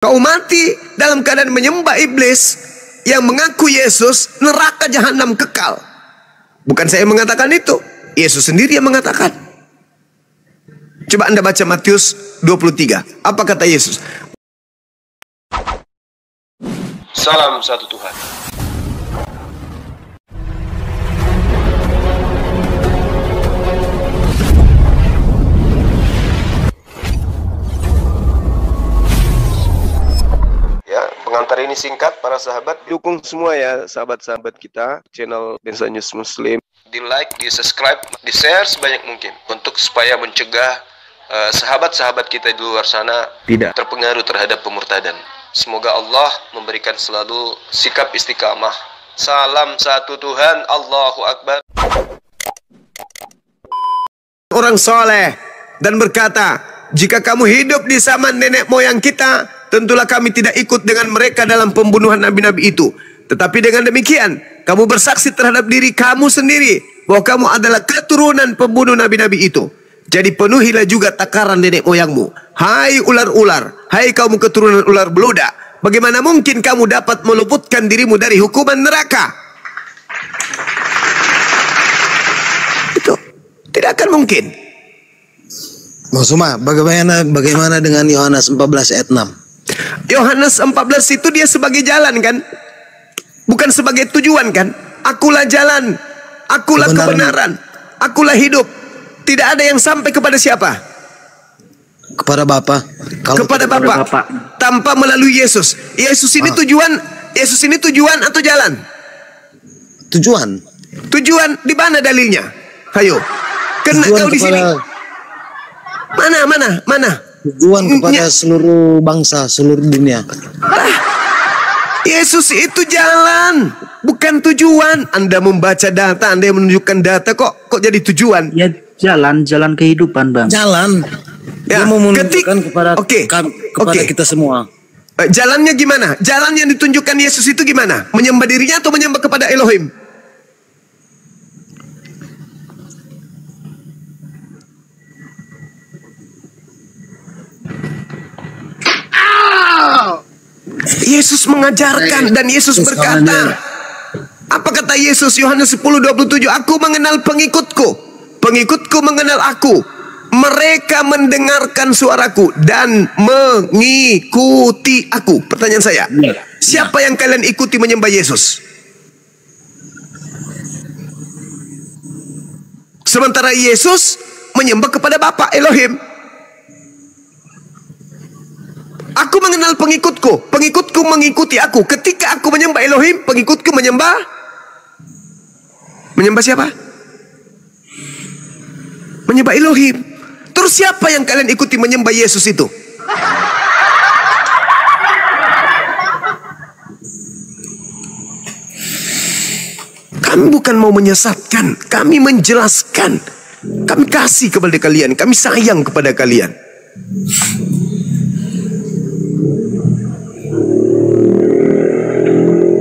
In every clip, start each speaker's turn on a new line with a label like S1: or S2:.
S1: Kau mati dalam keadaan menyembah iblis yang mengaku Yesus, neraka jahanam kekal. Bukan saya yang mengatakan itu, Yesus sendiri yang mengatakan. Coba Anda baca Matius 23. Apa kata Yesus?
S2: Salam satu Tuhan. Ya, pengantar ini singkat para sahabat. Dukung semua ya sahabat-sahabat kita channel Bensa News Muslim. Di like, di subscribe, di share sebanyak mungkin untuk supaya mencegah sahabat-sahabat kita di luar sana tidak terpengaruh terhadap pemurtadan. Semoga Allah memberikan selalu sikap istiqamah. Salam satu Tuhan, Allahu Akbar.
S1: Orang soleh dan berkata, jika kamu hidup di zaman nenek moyang kita, tentulah kami tidak ikut dengan mereka dalam pembunuhan nabi-nabi itu. Tetapi dengan demikian, kamu bersaksi terhadap diri kamu sendiri bahwa kamu adalah keturunan pembunuh nabi-nabi itu. Jadi penuhilah juga takaran nenek moyangmu. Hai ular-ular, hai kaum keturunan ular beludak, bagaimana mungkin kamu dapat meluputkan dirimu dari hukuman neraka? Itu tidak akan mungkin.
S3: Maksudnya bagaimana dengan Yohanes 14 ayat 6?
S1: Yohanes 14 itu dia sebagai jalan kan? Bukan sebagai tujuan kan? Akulah jalan, akulah kebenaran, akulah hidup. Tidak ada yang sampai kepada siapa?
S3: Kepada Bapa.
S1: Kepada Bapa. Tanpa melalui Yesus. Yesus ini tujuan atau jalan?
S3: Tujuan.
S1: Tujuan di mana dalilnya? Hayo. Kena kau di sini. Mana?
S3: Tujuan kepada seluruh bangsa, seluruh dunia.
S1: Yesus itu jalan, bukan tujuan. Anda membaca data, Anda yang menunjukkan data kok jadi tujuan?
S4: Ya jalan kehidupan, Bang.
S3: Jalan.
S1: Ya,
S3: dia mau menunjukkan kepada kita semua.
S1: Jalannya gimana? Jalan yang ditunjukkan Yesus itu gimana? Menyembah dirinya atau menyembah kepada Elohim? Yesus mengajarkan dan Yesus berkata, apa kata Yesus? Yohanes 10:27, aku mengenal pengikutku, pengikutku mengenal aku, mereka mendengarkan suaraku dan mengikuti aku. Pertanyaan saya, siapa yang kalian ikuti menyembah Yesus? Sementara Yesus menyembah kepada Bapa Elohim. Aku mengenal pengikutku, pengikutku mengikuti aku. Ketika aku menyembah Elohim, pengikutku menyembah siapa? Menyembah Elohim. Terus siapa yang kalian ikuti menyembah Yesus itu? Kami bukan mau menyesatkan, kami menjelaskan. Kami kasih kepada kalian, kami sayang kepada kalian.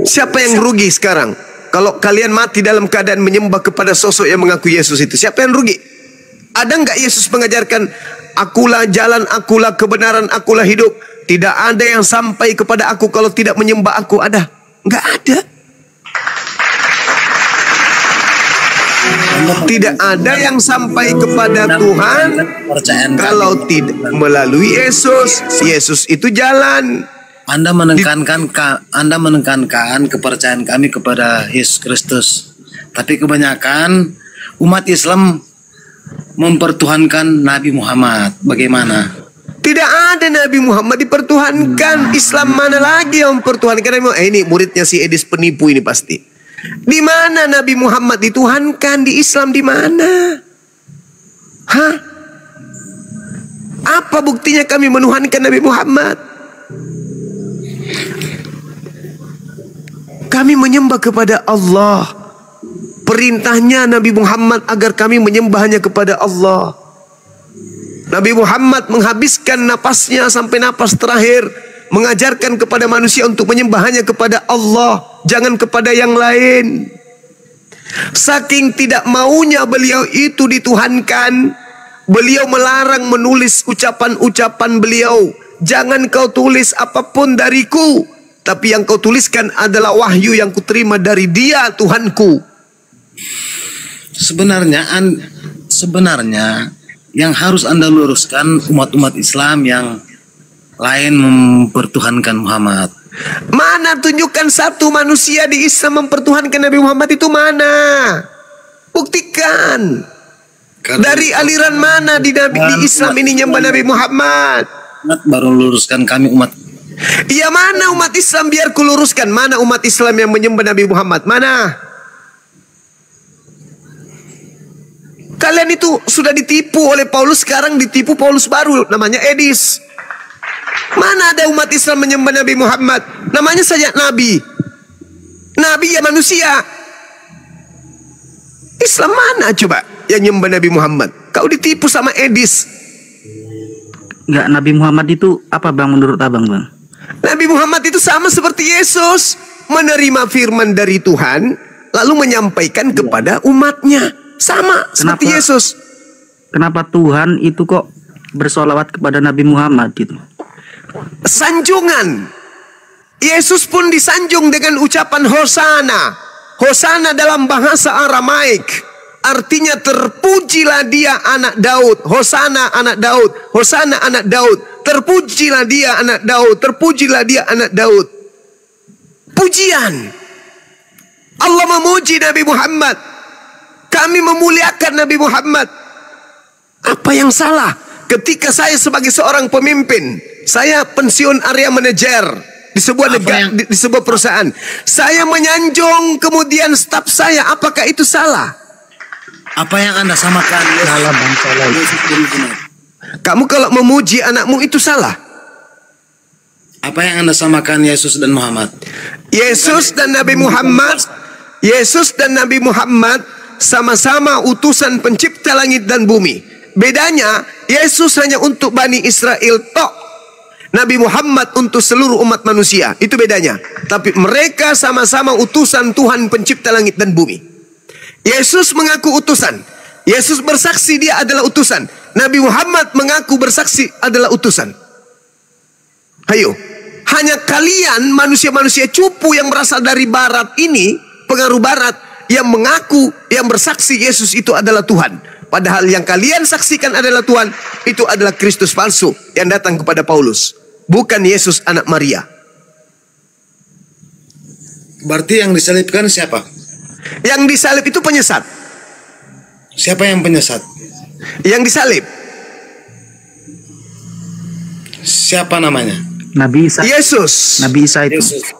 S1: Siapa yang rugi sekarang? Kalau kalian mati dalam keadaan menyembah kepada sosok yang mengaku Yesus itu, siapa yang rugi? Ada nggak Yesus mengajarkan, akulah jalan, akulah kebenaran, akulah hidup. Tidak ada yang sampai kepada aku kalau tidak menyembah aku. Ada? Nggak ada. Tidak ada yang sampai kepada Tuhan kalau tidak melalui Yesus. Yesus itu jalan.
S3: Anda menekankan kepercayaan kami kepada Yesus Kristus. Tapi kebanyakan umat Islam mempertuhankan Nabi Muhammad. Bagaimana?
S1: Tidak ada Nabi Muhammad dipertuhankan. Islam mana lagi yang mempertuhankan Nabi Muhammad? Ini muridnya si Edis penipu ini pasti. Di mana Nabi Muhammad dituhankan? Di Islam di mana? Hah? Apa buktinya kami menuhankan Nabi Muhammad? Kami menyembah kepada Allah. Perintahnya Nabi Muhammad agar kami menyembahnya kepada Allah. Nabi Muhammad menghabiskan napasnya sampai napas terakhir, mengajarkan kepada manusia untuk menyembahnya kepada Allah, jangan kepada yang lain. Saking tidak maunya beliau itu dituhankan, beliau melarang menulis ucapan-ucapan beliau jangan kau tulis apapun dariku, tapi yang kau tuliskan adalah wahyu yang kuterima dari Dia, Tuhanku.
S3: Sebenarnya yang harus Anda luruskan umat-umat Islam yang lain mempertuhankan Muhammad.
S1: Mana tunjukkan satu manusia di Islam mempertuhankan Nabi Muhammad itu mana? Buktikan. Dari aliran mana di Islam ini nyembah Nabi Muhammad?
S3: Baru luruskan kami umat.
S1: Iya, mana umat Islam, biar ku luruskan. Mana umat Islam yang menyembah Nabi Muhammad? Mana? Kalian itu sudah ditipu oleh Paulus, sekarang ditipu Paulus baru, namanya Edis. Mana ada umat Islam menyembah Nabi Muhammad? Namanya saja Nabi. Nabi ya manusia. Islam mana coba yang nyembah Nabi Muhammad? Kau ditipu sama Edis.
S4: Enggak, Nabi Muhammad itu apa bang menurut abang bang?
S1: Nabi Muhammad itu sama seperti Yesus, menerima firman dari Tuhan lalu menyampaikan kepada umatnya, sama seperti Yesus.
S4: Kenapa Tuhan itu kok bersolawat kepada Nabi Muhammad gitu?
S1: Sanjungan. Yesus pun disanjung dengan ucapan Hosana. Hosana dalam bahasa Aramaik artinya terpujilah dia anak Daud. Hosana anak Daud. Hosana anak Daud. Terpujilah dia anak Daud. Terpujilah dia anak Daud. Pujian. Allah memuji Nabi Muhammad. Kami memuliakan Nabi Muhammad. Apa yang salah ketika saya sebagai seorang pemimpin, saya pensiun area manajer di sebuah negara, di sebuah perusahaan, saya menyanjung kemudian staf saya, apakah itu salah?
S3: Apa yang Anda samakan?
S4: Salah bang, salah.
S1: Kamu kalau memuji anakmu itu salah.
S3: Apa yang Anda samakan Yesus dan Muhammad?
S1: Yesus dan Nabi Muhammad, Yesus dan Nabi Muhammad sama-sama utusan pencipta langit dan bumi. Bedanya, Yesus hanya untuk Bani Israel tok. Nabi Muhammad untuk seluruh umat manusia. Itu bedanya. Tapi mereka sama-sama utusan Tuhan pencipta langit dan bumi. Yesus mengaku utusan. Yesus bersaksi dia adalah utusan. Nabi Muhammad mengaku bersaksi adalah utusan. Ayo. Hanya kalian manusia-manusia cupu yang berasal dari barat ini, pengaruh barat, yang mengaku, yang bersaksi Yesus itu adalah Tuhan. Padahal yang kalian saksikan adalah Tuhan, itu adalah Kristus palsu yang datang kepada Paulus. Bukan Yesus anak Maria.
S3: Berarti yang disalibkan siapa?
S1: Yang disalib itu penyesat.
S3: Siapa yang penyesat?
S1: Yang disalib.
S3: Siapa namanya?
S4: Nabi Isa.
S1: Yesus.
S4: Nabi Isa itu.
S3: Yesus.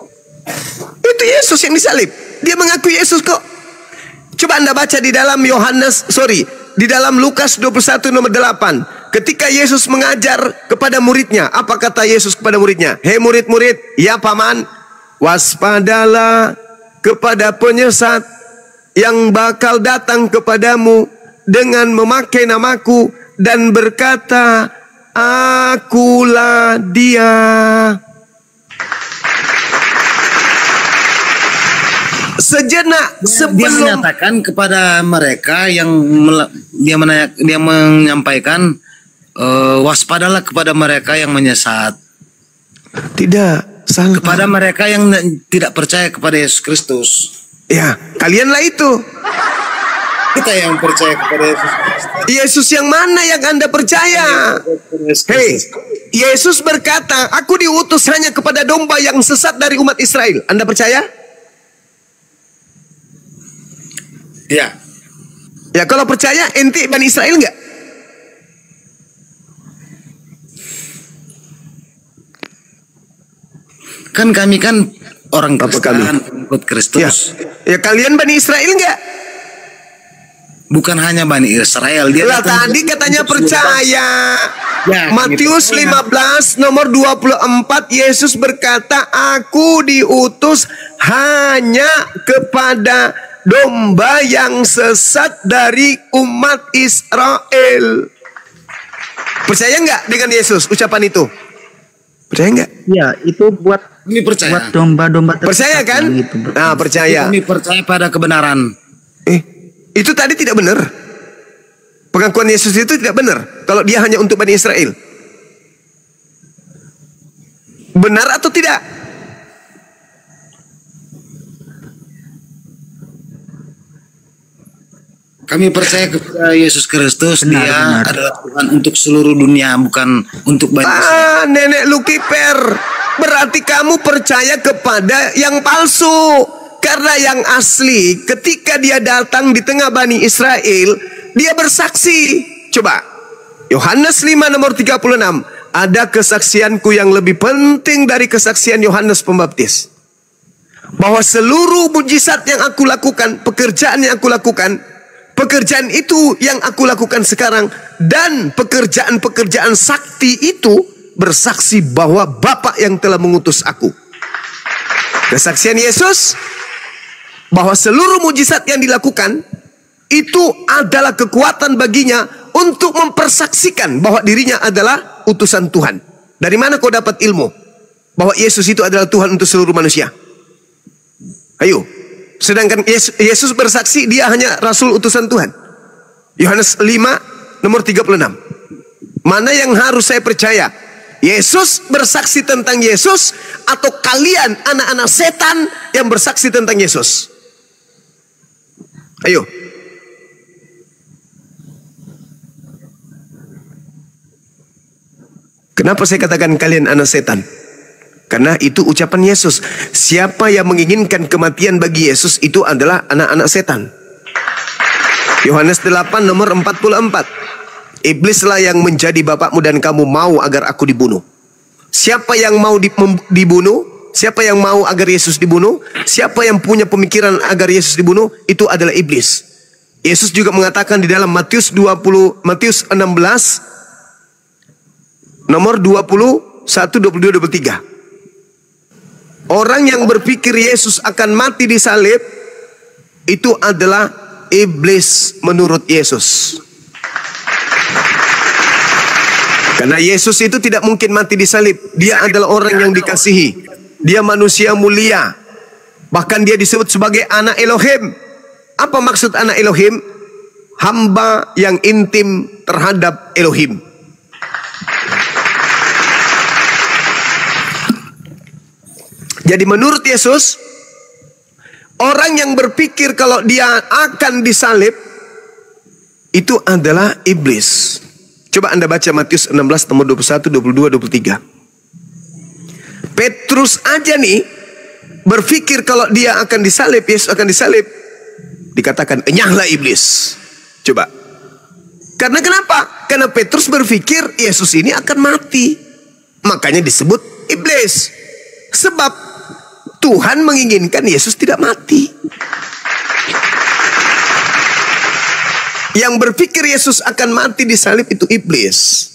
S1: Itu Yesus yang disalib. Dia mengaku Yesus kok. Coba Anda baca di dalam di dalam Lukas 21 nomor 8. Ketika Yesus mengajar kepada muridnya, apa kata Yesus kepada muridnya? Hei murid-murid, ya paman, waspadalah kepada penyesat yang bakal datang kepadamu dengan memakai namaku dan berkata, akulah dia. Sejenak sebelum
S3: dia menyatakan kepada mereka yang dia menyampaikan waspadalah kepada mereka yang menyesat.
S1: Tidak, salah.
S3: Kepada mereka yang tidak percaya kepada Yesus Kristus.
S1: Ya, kalianlah itu.
S3: Kita yang percaya kepada Yesus Kristus.
S1: Yesus yang mana yang Anda percaya? Hei, Yesus berkata, aku diutus hanya kepada domba yang sesat dari umat Israel. Anda percaya?
S3: Ya.
S1: Ya, kalau percaya ente Bani Israel enggak?
S3: Kan kami kan orang Kristen, pengikut Kristus.
S1: Ya, kalian Bani Israel enggak?
S3: Bukan hanya Bani Israel. Dia
S1: tadi katanya percaya.
S3: Ya,
S1: Matius 15 nomor 24, Yesus berkata, aku diutus hanya kepada domba yang sesat dari umat Israel. Percaya enggak dengan Yesus ucapan itu? Percaya enggak?
S4: Ya, itu buat
S3: kami percaya.
S4: Buat domba-domba
S1: percaya kan?
S4: Gitu,
S1: nah, percaya.
S3: Kami percaya pada kebenaran.
S1: Itu tadi tidak benar. Pengakuan Yesus itu tidak benar kalau dia hanya untuk Bani Israel. Benar atau tidak?
S3: Kami percaya kepada Yesus Kristus. Dia adalah Tuhan untuk seluruh dunia, bukan untuk banyak.
S1: Nenek lu kiper. Berarti kamu percaya kepada yang palsu. Karena yang asli ketika dia datang di tengah Bani Israel, dia bersaksi. Coba Yohanes 5 nomor 36. Ada kesaksianku yang lebih penting dari kesaksian Yohanes Pembaptis. Bahwa seluruh mujizat yang aku lakukan, pekerjaan yang aku lakukan, pekerjaan itu yang aku lakukan sekarang, dan pekerjaan-pekerjaan sakti itu bersaksi bahwa Bapa yang telah mengutus aku. Kesaksian Yesus bahwa seluruh mujizat yang dilakukan itu adalah kekuatan baginya untuk mempersaksikan bahwa dirinya adalah utusan Tuhan. Dari mana kau dapat ilmu bahwa Yesus itu adalah Tuhan untuk seluruh manusia? Ayo. Sedangkan Yesus bersaksi dia hanya rasul utusan Tuhan. Yohanes 5 nomor 36. Mana yang harus saya percaya? Yesus bersaksi tentang Yesus atau kalian anak-anak setan yang bersaksi tentang Yesus? Ayo. Kenapa saya katakan kalian anak setan? Karena itu ucapan Yesus. Siapa yang menginginkan kematian bagi Yesus itu adalah anak-anak setan. Yohanes 8 nomor 44. Iblislah yang menjadi bapakmu dan kamu mau agar aku dibunuh. Siapa yang mau dibunuh? Siapa yang mau agar Yesus dibunuh? Siapa yang punya pemikiran agar Yesus dibunuh? Itu adalah iblis. Yesus juga mengatakan di dalam Matius 16 nomor 21, 22, 23. Orang yang berpikir Yesus akan mati di salib itu adalah iblis menurut Yesus. Karena Yesus itu tidak mungkin mati di salib. Dia adalah orang yang dikasihi. Dia manusia mulia. Bahkan dia disebut sebagai anak Elohim. Apa maksud anak Elohim? Hamba yang intim terhadap Elohim. Jadi menurut Yesus, orang yang berpikir kalau dia akan disalib itu adalah iblis. Coba Anda baca Matius 16 nomor 21, 22, 23. Petrus aja nih berpikir kalau dia akan disalib, Yesus akan disalib, dikatakan enyahlah iblis. Coba. Karena kenapa? Karena Petrus berpikir Yesus ini akan mati. Makanya disebut iblis. Sebab Tuhan menginginkan Yesus tidak mati. Yang berpikir Yesus akan mati di salib itu iblis.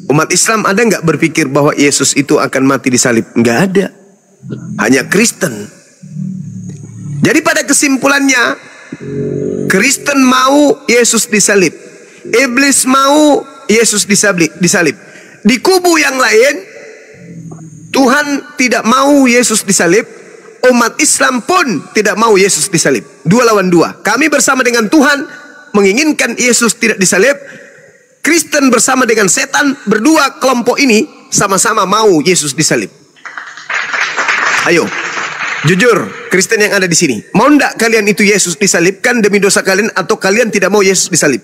S1: Umat Islam ada nggak berpikir bahwa Yesus itu akan mati di salib? Nggak ada. Hanya Kristen. Jadi pada kesimpulannya, Kristen mau Yesus disalib, iblis mau Yesus disalib. Di kubu yang lain, Tuhan tidak mau Yesus disalib. Umat Islam pun tidak mau Yesus disalib. 2 lawan 2. Kami bersama dengan Tuhan menginginkan Yesus tidak disalib. Kristen bersama dengan setan, berdua kelompok ini sama-sama mau Yesus disalib. Ayo, jujur Kristen yang ada di sini, mau ndak kalian itu Yesus disalibkan demi dosa kalian, atau kalian tidak mau Yesus disalib?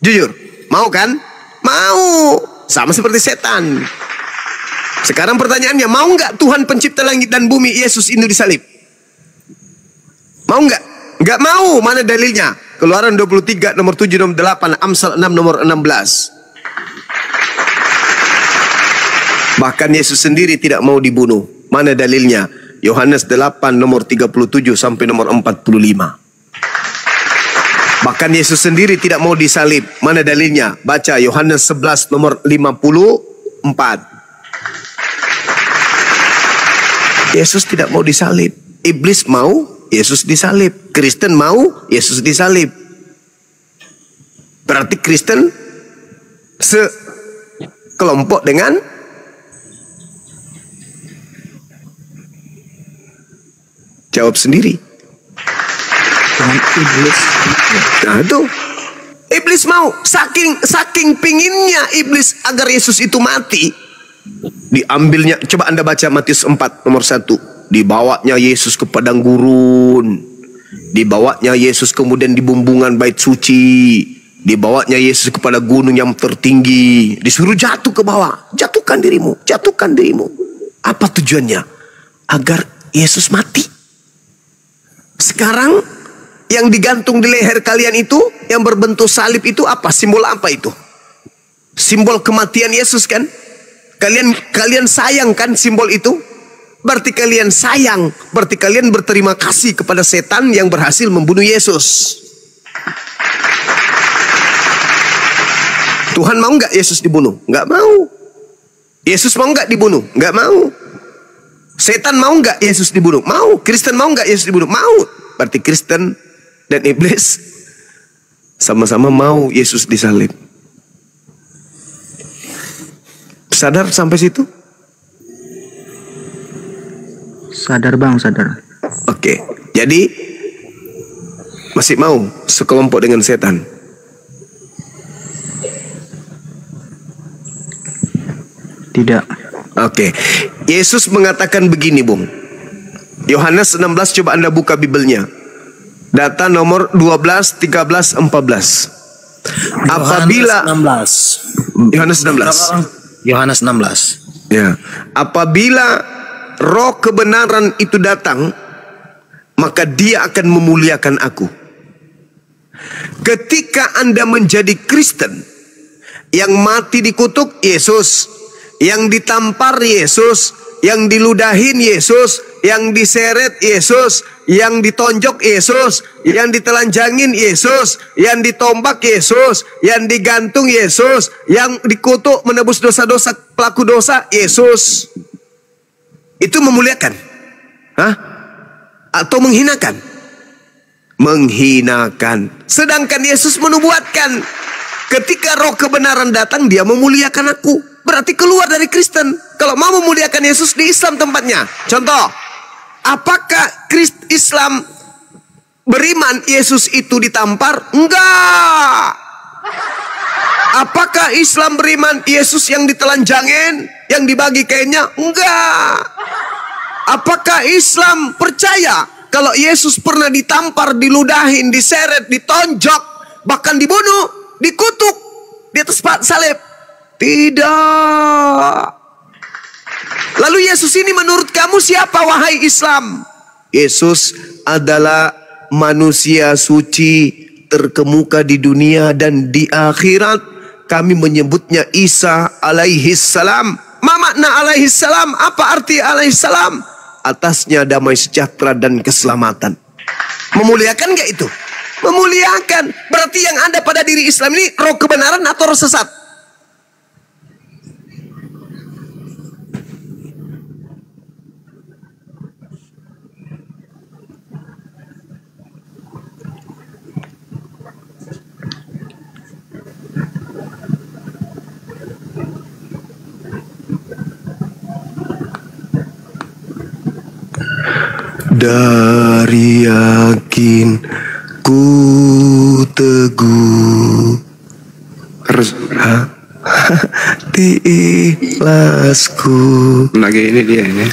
S1: Jujur, mau kan? Mau. Sama seperti setan. Sekarang pertanyaannya, mau nggak Tuhan pencipta langit dan bumi Yesus ini disalib? Mau nggak? Nggak mau. Mana dalilnya? Keluaran 23 nomor 7 nomor 8, Amsal 6 nomor 16. Bahkan Yesus sendiri tidak mau dibunuh. Mana dalilnya? Yohanes 8 nomor 37 sampai nomor 45. Bahkan Yesus sendiri tidak mau disalib. Mana dalilnya? Baca Yohanes 11 nomor 54. Yesus tidak mau disalib. Iblis mau Yesus disalib. Kristen mau Yesus disalib. Berarti Kristen sekelompok dengan jawab sendiri.
S4: Dengan iblis.
S1: Nah itu iblis mau, saking pinginnya iblis agar Yesus itu mati. Diambilnya, coba Anda baca Matius 4 nomor 1. Dibawanya Yesus ke padang gurun. Dibawanya Yesus kemudian di bumbungan bait suci. Dibawanya Yesus kepada gunung yang tertinggi. Disuruh jatuh ke bawah. Jatuhkan dirimu, jatuhkan dirimu. Apa tujuannya? Agar Yesus mati. Sekarang yang digantung di leher kalian itu, yang berbentuk salib itu apa? Simbol apa itu? Simbol kematian Yesus kan? Kalian sayang kan simbol itu? Berarti kalian sayang, berarti kalian berterima kasih kepada setan yang berhasil membunuh Yesus. Tuhan mau nggak Yesus dibunuh? Nggak mau. Yesus mau nggak dibunuh? Nggak mau. Setan mau nggak Yesus dibunuh? Mau. Kristen mau nggak Yesus dibunuh? Mau. Berarti Kristen dan iblis sama-sama mau Yesus disalib. Sadar sampai situ?
S4: Sadar bang, sadar.
S1: Oke, jadi masih mau sekelompok dengan setan?
S4: Tidak.
S1: Oke, Yesus mengatakan begini, Bung. Yohanes 16, coba Anda buka Bibelnya. Data nomor 12, 13, 14. Apabila Yohanes 16.
S3: Yohanes 16.
S1: Ya, apabila Roh kebenaran itu datang, maka Dia akan memuliakan aku. Ketika Anda menjadi Kristen, yang mati dikutuk Yesus, yang ditampar Yesus, yang diludahin Yesus, yang diseret Yesus, yang ditonjok Yesus, yang ditelanjangin Yesus, yang ditombak Yesus, yang digantung Yesus, yang dikutuk menebus dosa-dosa pelaku dosa Yesus. Itu memuliakan? Hah? Atau menghinakan? Menghinakan. Sedangkan Yesus menubuatkan, ketika Roh kebenaran datang, Dia memuliakan aku. Berarti keluar dari Kristen. Kalau mau memuliakan Yesus, di Islam tempatnya. Contoh, apakah Islam beriman Yesus itu ditampar? Enggak. Apakah Islam beriman Yesus yang ditelanjangin, yang dibagi kainnya? Enggak. Apakah Islam percaya kalau Yesus pernah ditampar, diludahin, diseret, ditonjok, bahkan dibunuh, dikutuk di atas salib? Tidak. Lalu Yesus ini menurut kamu siapa, wahai Islam? Yesus adalah manusia suci terkemuka di dunia dan di akhirat. Kami menyebutnya Isa alaihi salam. Ma makna alaihi salam? Apa arti alaihi salam? Atasnya damai sejahtera dan keselamatan. Memuliakan gak itu? Memuliakan. Berarti yang ada pada diri Islam ini roh kebenaran atau roh sesat? Dari yakin ku teguh hati ikhlasku.
S2: Lagi ini dia ini.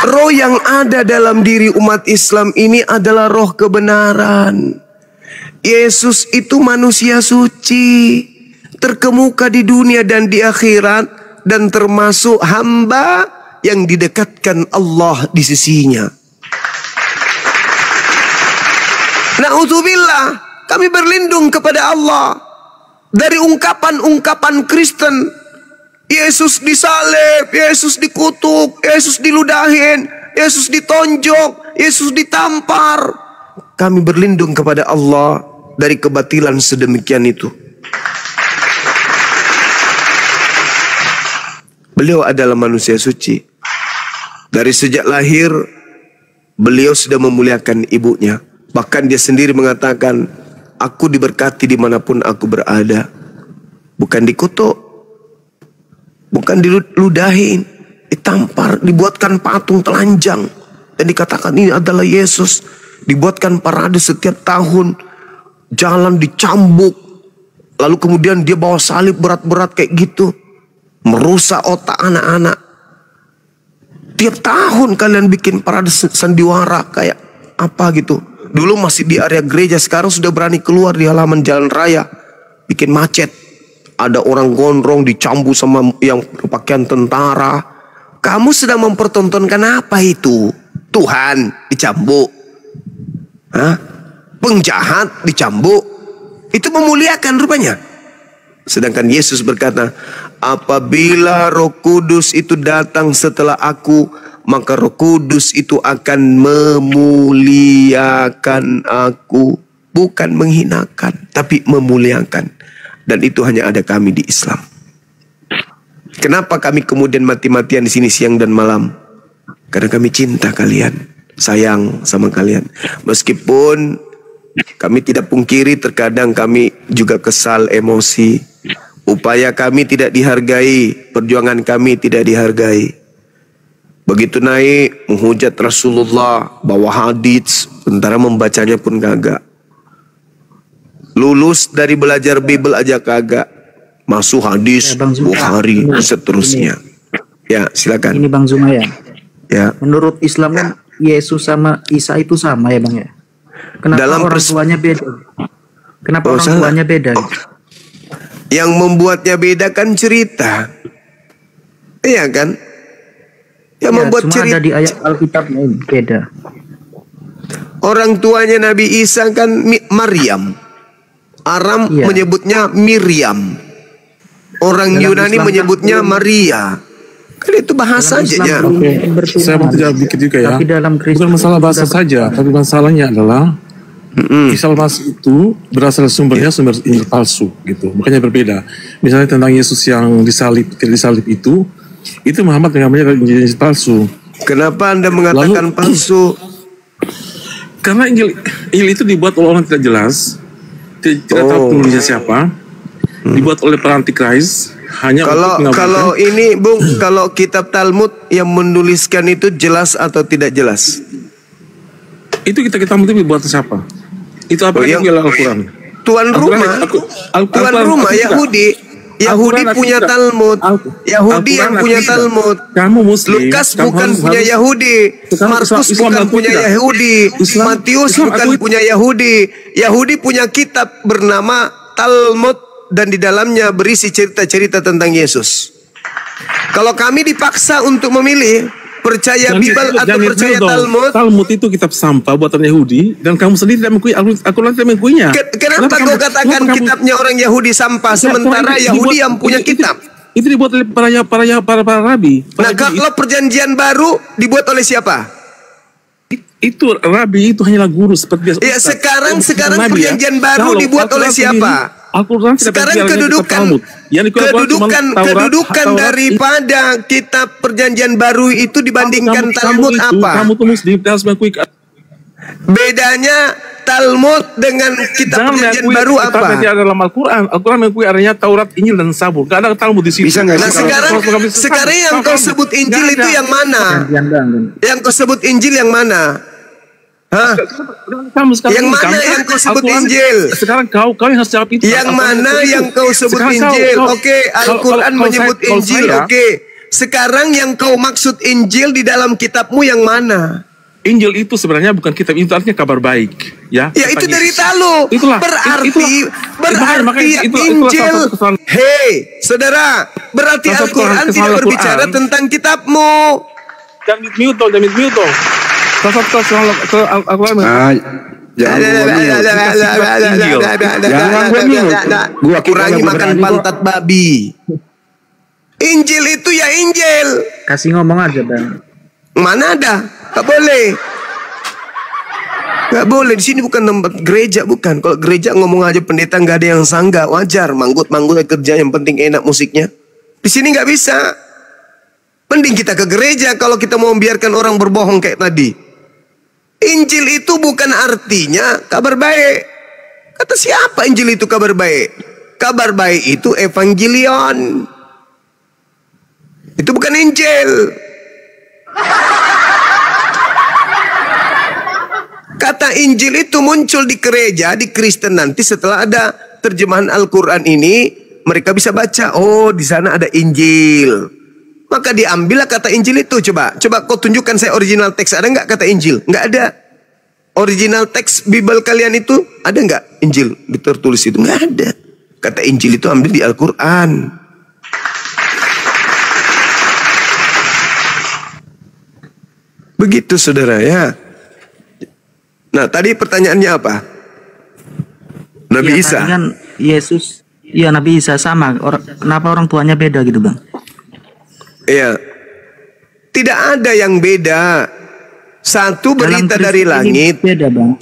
S1: Roh yang ada dalam diri umat Islam ini adalah roh kebenaran. Yesus itu manusia suci, terkemuka di dunia dan di akhirat, dan termasuk hamba yang didekatkan Allah di sisinya. Na'udzubillah, kami berlindung kepada Allah dari ungkapan-ungkapan Kristen. Yesus disalib, Yesus dikutuk, Yesus diludahin, Yesus ditonjok, Yesus ditampar. Kami berlindung kepada Allah dari kebatilan sedemikian itu. Beliau adalah manusia suci. Dari sejak lahir, beliau sudah memuliakan ibunya. Bahkan dia sendiri mengatakan, aku diberkati dimanapun aku berada. Bukan dikutuk, bukan diludahin, ditampar, dibuatkan patung telanjang. Dan dikatakan ini adalah Yesus. Dibuatkan parade setiap tahun. Jalan dicambuk, Lalu kemudian dia bawa salib berat-berat kayak gitu. Merusak otak anak-anak. Tiap tahun kalian bikin parade sandiwara kayak apa gitu. Dulu masih di area gereja, sekarang sudah berani keluar di halaman jalan raya. Bikin macet. Ada orang gondrong dicambu sama yang berpakaian tentara. Kamu sedang mempertontonkan apa itu? Tuhan dicambuk. Hah? Penjahat dicambuk. Itu memuliakan rupanya. Sedangkan Yesus berkata, apabila Roh Kudus itu datang setelah aku, maka Roh Kudus itu akan memuliakan aku. Bukan menghinakan, tapi memuliakan. Dan itu hanya ada kami di Islam. Kenapa kami kemudian mati-matian di sini siang dan malam? Karena kami cinta kalian, sayang sama kalian. Meskipun kami tidak pungkiri terkadang kami juga kesal, emosi. Upaya kami tidak dihargai, perjuangan kami tidak dihargai. Begitu naik menghujat Rasulullah, bawa hadits, sementara membacanya pun kagak. Lulus dari belajar Bible aja kagak. Masuk hadis Bukhari dan seterusnya. Ya, silakan.
S4: Ini Bang Zuma ya.
S1: Ya.
S4: Menurut Islam kan Yesus sama Isa itu sama ya Bang ya. Kenapa
S1: Dalam
S4: orang tuanya beda? Kenapa orang
S1: salah.
S4: tuanya beda?
S1: Yang membuatnya beda kan cerita. Iya kan? Yang
S4: Ya,
S1: membuat
S4: cuma
S1: cerita.
S4: ada di ayat Alkitabnya ini beda.
S1: Orang tuanya Nabi Isa kan Maryam. Aram
S4: Iya.
S1: menyebutnya Miriam. Orang
S4: Dalam
S1: Yunani
S4: Islam
S1: menyebutnya Maria. Kan itu bahasa aja ya.
S5: Saya mau tidak dikit juga ya.
S4: Tapi dalam Kristen
S5: Bukan masalah bahasa saja, tapi masalahnya adalah Isa al-Masih itu berasal sumbernya sumber Injil palsu gitu. Makanya berbeda. Misalnya tentang Yesus yang disalib itu Muhammad mengambilnya dari Injil palsu.
S1: Kenapa Anda mengatakan palsu?
S5: Karena Injil itu dibuat oleh orang tidak jelas, tidak tahu penulisnya siapa, dibuat oleh para antikris. Hanya
S1: Kalau ini Bung, kalau kitab Talmud yang menuliskan itu jelas atau tidak jelas?
S5: Itu kita itu dibuat siapa? Itu apa yang Al-Quran?
S1: Tuan rumah, tuan rumah Yahudi. Yahudi punya Talmud. Yahudi yang punya Talmud.
S5: Kamu Muslim.
S1: Lukas bukan punya Yahudi. Markus bukan punya Yahudi. Matius bukan punya Yahudi. Yahudi punya kitab bernama Talmud dan di dalamnya berisi cerita-cerita tentang Yesus. Kalau kami dipaksa untuk memilih percaya Bible atau percaya Talmud.
S5: Talmud itu kitab sampah buatan Yahudi dan kamu sendiri tidak mengakui, Al-Quran tidak mengakuinya.
S1: Kenapa kau katakan kitabnya orang Yahudi sampah sementara Yahudi yang punya kitab?
S5: Itu dibuat oleh para rabi.
S1: Nah, kalau perjanjian baru dibuat oleh siapa?
S5: Itu rabi itu hanyalah guru seperti biasa.
S1: Ya, sekarang perjanjian baru dibuat oleh siapa? Sekarang kedudukan daripada kitab perjanjian baru itu dibandingkan Talmud apa?
S5: Kamu tuh Muslim harus mengakui.
S1: Bedanya Talmud dengan kitab perjanjian baru apa?
S5: Tidak ada dalam Al-Quran. Al-Quran mengakui adanya Taurat, Injil dan Zabur. Gak ada Talmud di sini.
S1: Nah, sekarang yang kau sebut Injil itu yang mana? Yang kau sebut Injil yang mana? Hah? Yang mana yang kau sebut Injil?
S5: Sekarang kau yang harus jawab itu.
S1: Yang mana yang kau sebut Injil? Oke, Al-Quran menyebut Injil. Oke. Sekarang yang kau maksud Injil di dalam kitabmu yang mana?
S5: Injil itu sebenarnya bukan kitab, itu artinya kabar baik, ya.
S1: Ya itu dari Talu. Berarti Injil. Hei, saudara, berarti Al-Quran tidak berbicara tentang kitabmu.
S5: Jangan mute dong. Jangan
S1: kurangi makan pantat babi. Injil itu ya Injil.
S4: Kasih ngomong aja Bang.
S1: Mana ada? Gak boleh. Gak boleh. Di sini bukan tempat gereja, bukan. Kalau gereja ngomong aja pendeta nggak ada yang sanggah, wajar. Manggut-manggut kerja, yang penting enak musiknya. Di sini nggak bisa. Mending kita ke gereja kalau kita mau membiarkan orang berbohong kayak tadi. Injil itu bukan artinya kabar baik. Kata siapa Injil itu kabar baik? Kabar baik itu evangelion. Itu bukan Injil. Kata Injil itu muncul di gereja, di Kristen nanti setelah ada terjemahan Al-Quran ini mereka bisa baca, oh di sana ada Injil. Maka diambillah kata Injil itu. Coba kau tunjukkan saya original teks, ada nggak kata Injil? Nggak ada. Original teks Bible kalian itu ada nggak Injil tertulis itu? Nggak ada. Kata Injil itu ambil di Al-Quran. Begitu saudara ya. Nah tadi pertanyaannya apa? Nabi
S4: ya,
S1: Isa
S4: kan Yesus, ya Nabi Isa sama. Kenapa orang tuanya beda gitu bang?
S1: Iya, tidak ada yang beda. Satu berita dari langit.
S4: Beda bang.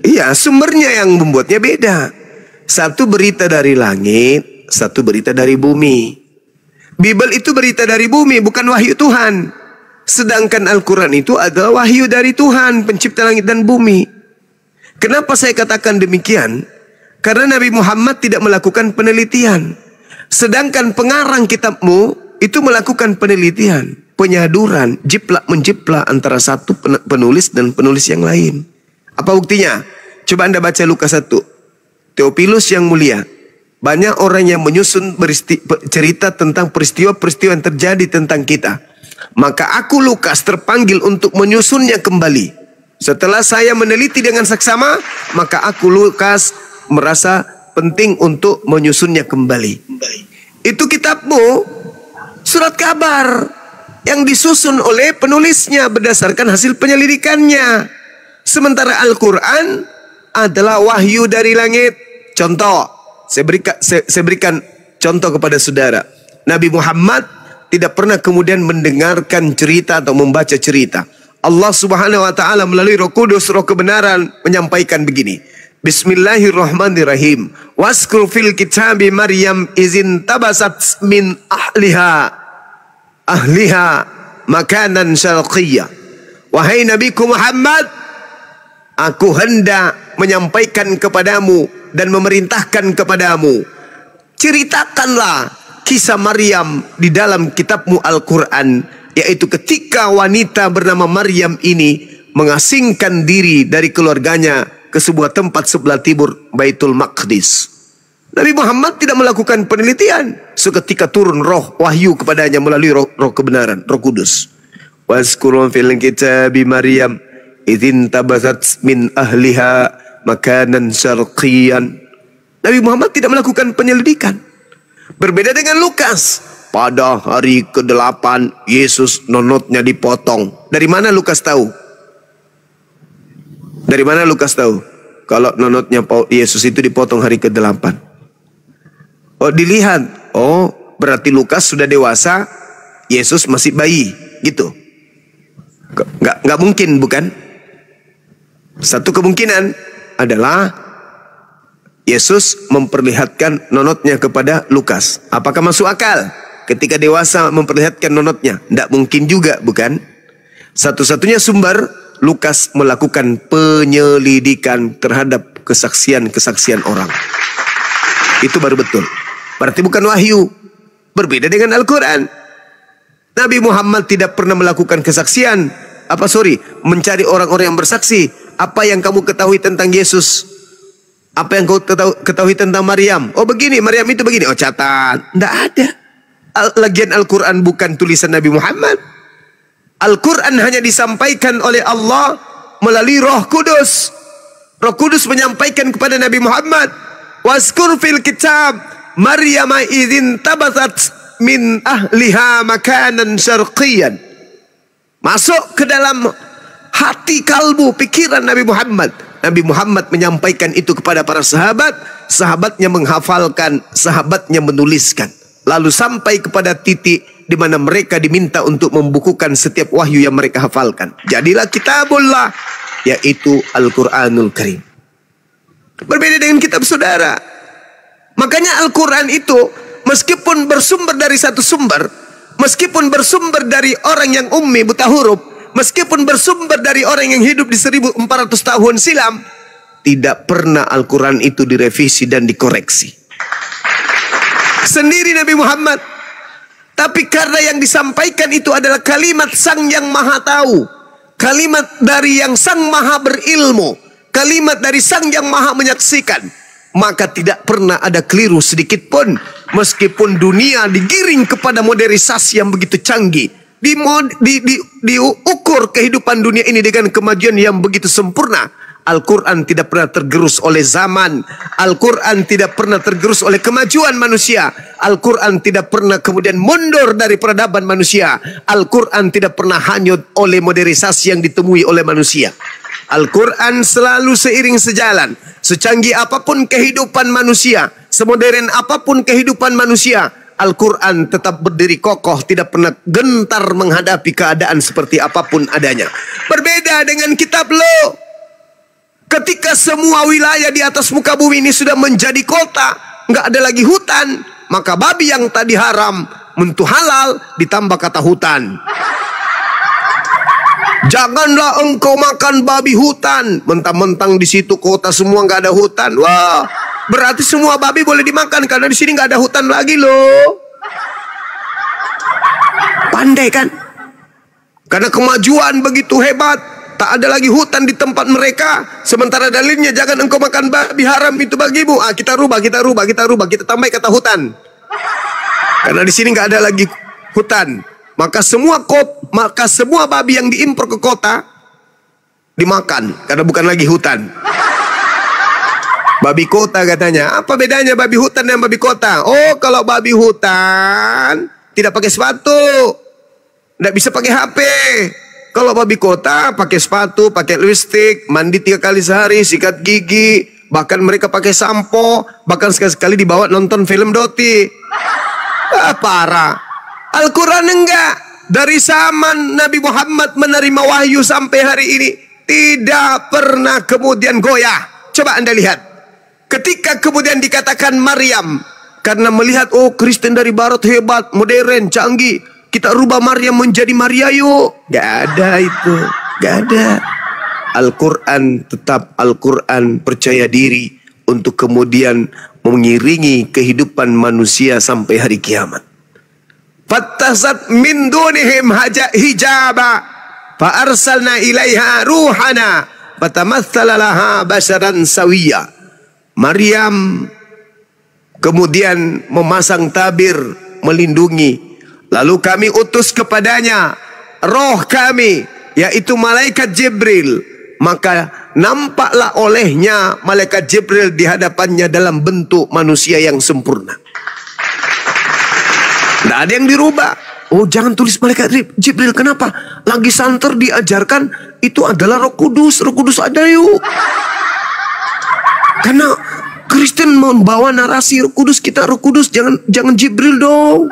S1: Iya, sumbernya yang membuatnya beda. Satu berita dari langit, satu berita dari bumi. Bible itu berita dari bumi, bukan wahyu Tuhan. Sedangkan Al-Quran itu adalah wahyu dari Tuhan, pencipta langit dan bumi. Kenapa saya katakan demikian? Karena Nabi Muhammad tidak melakukan penelitian. Sedangkan pengarang kitabmu itu melakukan penelitian, penyaduran, jiplak-menjiplak antara satu penulis dan penulis yang lain. Apa buktinya? Coba Anda baca Lukas 1. Theophilus yang mulia, banyak orang yang menyusun cerita tentang peristiwa-peristiwa yang terjadi tentang kita. Maka aku Lukas terpanggil untuk menyusunnya kembali. Setelah saya meneliti dengan saksama, maka aku Lukas merasa penting untuk menyusunnya kembali. Itu kitabmu, surat kabar yang disusun oleh penulisnya berdasarkan hasil penyelidikannya. Sementara Al-Quran adalah wahyu dari langit. Contoh, saya berikan contoh kepada saudara. Nabi Muhammad tidak pernah kemudian mendengarkan cerita atau membaca cerita. Allah Subhanahu wa taala melalui Roh Kudus, Roh kebenaran menyampaikan begini. Bismillahirrahmanirrahim. Waskur fil kitabi Maryam izin tabasat min ahliha makanan syarqiyya. Wahai Nabiku Muhammad, aku hendak menyampaikan kepadamu dan memerintahkan kepadamu, ceritakanlah kisah Maryam di dalam kitabmu Al-Quran, yaitu ketika wanita bernama Maryam ini mengasingkan diri dari keluarganya ke sebuah tempat sebelah timur Baitul Maqdis. Nabi Muhammad tidak melakukan penelitian. Seketika turun roh wahyu kepadanya melalui roh kebenaran, Roh Kudus. Wazkurun fil kitabi Maryam idzin tabazat min ahliha makanan syarqiyan. Nabi Muhammad tidak melakukan penyelidikan. Berbeda dengan Lukas. Pada hari ke-8 Yesus nonotnya dipotong. Dari mana Lukas tahu? Dari mana Lukas tahu kalau nonotnya Yesus itu dipotong hari ke-8? Oh, dilihat. Oh, berarti Lukas sudah dewasa, Yesus masih bayi, gitu. Nggak mungkin, bukan? Satu kemungkinan adalah Yesus memperlihatkan nonotnya kepada Lukas. Apakah masuk akal ketika dewasa memperlihatkan nonotnya? Tidak mungkin juga, bukan? Satu-satunya sumber, Lukas melakukan penyelidikan terhadap kesaksian-kesaksian orang. Itu baru betul. Berarti bukan wahyu. Berbeda dengan Al-Quran. Nabi Muhammad tidak pernah melakukan kesaksian. Mencari orang-orang yang bersaksi. Apa yang kamu ketahui tentang Yesus? Apa yang kau ketahui tentang Maryam? Oh begini, Maryam itu begini. Oh catat. Tidak ada. Lagian Al-Quran bukan tulisan Nabi Muhammad. Al-Quran hanya disampaikan oleh Allah melalui Roh Kudus. Roh Kudus menyampaikan kepada Nabi Muhammad. Waskur fil kitab Maryam idzin tabatsat min ahliha makanan syarqiyan. Masuk ke dalam hati kalbu, pikiran Nabi Muhammad. Nabi Muhammad menyampaikan itu kepada para sahabat. Sahabatnya menghafalkan, sahabatnya menuliskan. Lalu sampai kepada titik di mana mereka diminta untuk membukukan setiap wahyu yang mereka hafalkan. Jadilah kitabullah, yaitu Al-Quranul Karim. Berbeda dengan kitab saudara. Makanya Al-Quran itu meskipun bersumber dari satu sumber, meskipun bersumber dari orang yang ummi buta huruf, meskipun bersumber dari orang yang hidup di 1400 tahun silam, tidak pernah Al-Quran itu direvisi dan dikoreksi. Sendiri Nabi Muhammad. Tapi karena yang disampaikan itu adalah kalimat Sang Yang Maha Tahu, kalimat dari yang Sang Maha Berilmu, kalimat dari Sang Yang Maha Menyaksikan, maka tidak pernah ada keliru sedikit pun. Meskipun dunia digiring kepada modernisasi yang begitu canggih, diukur kehidupan dunia ini dengan kemajuan yang begitu sempurna, Al-Quran tidak pernah tergerus oleh zaman. Al-Quran tidak pernah tergerus oleh kemajuan manusia. Al-Quran tidak pernah kemudian mundur dari peradaban manusia. Al-Quran tidak pernah hanyut oleh modernisasi yang ditemui oleh manusia. Al-Quran selalu seiring sejalan. Secanggih apapun kehidupan manusia, semodern apapun kehidupan manusia, Al-Quran tetap berdiri kokoh, tidak pernah gentar menghadapi keadaan seperti apapun adanya. Berbeda dengan kitab lo. Ketika semua wilayah di atas muka bumi ini sudah menjadi kota, nggak ada lagi hutan, maka babi yang tadi haram mentu halal ditambah kata hutan. Janganlah engkau makan babi hutan, mentang-mentang di situ kota semua nggak ada hutan. Wah, berarti semua babi boleh dimakan karena di sini nggak ada hutan lagi loh. Pandai kan? Karena kemajuan begitu hebat, tak ada lagi hutan di tempat mereka. Sementara dalilnya jangan engkau makan babi haram itu bagimu. Kita rubah, kita tambah kata hutan. Karena di sini nggak ada lagi hutan. Maka semua babi yang diimpor ke kota dimakan karena bukan lagi hutan. Babi kota katanya. Apa bedanya babi hutan dan babi kota? Oh, kalau babi hutan tidak pakai sepatu, tidak bisa pakai HP. Kalau babi kota pakai sepatu, pakai lipstik, mandi 3 kali sehari, sikat gigi, bahkan mereka pakai sampo, bahkan sekali-sekali dibawa nonton film Doti. Parah. Al-Quran enggak. Dari zaman Nabi Muhammad menerima wahyu sampai hari ini tidak pernah kemudian goyah. Coba Anda lihat. Ketika kemudian dikatakan Maryam, karena melihat oh Kristen dari barat hebat, modern, canggih, kita rubah Maryam menjadi Maria yuk. Gak ada itu. Gak ada. Al-Quran tetap Al-Quran, percaya diri untuk kemudian mengiringi kehidupan manusia sampai hari kiamat. Fattasat min dunihim hijaba fa arsalna ilaiha ruhana fatamatsala laha basharan sawiya. Maryam kemudian memasang tabir melindungi, lalu kami utus kepadanya roh kami, yaitu malaikat Jibril. Maka nampaklah olehnya malaikat Jibril di hadapannya dalam bentuk manusia yang sempurna. Tidak ada yang dirubah. Oh, jangan tulis malaikat Jibril. Kenapa? Lagi santer diajarkan itu adalah Roh Kudus. Roh Kudus ada yuk. Karena Kristen membawa narasi Roh Kudus, kita Roh Kudus, jangan Jibril dong.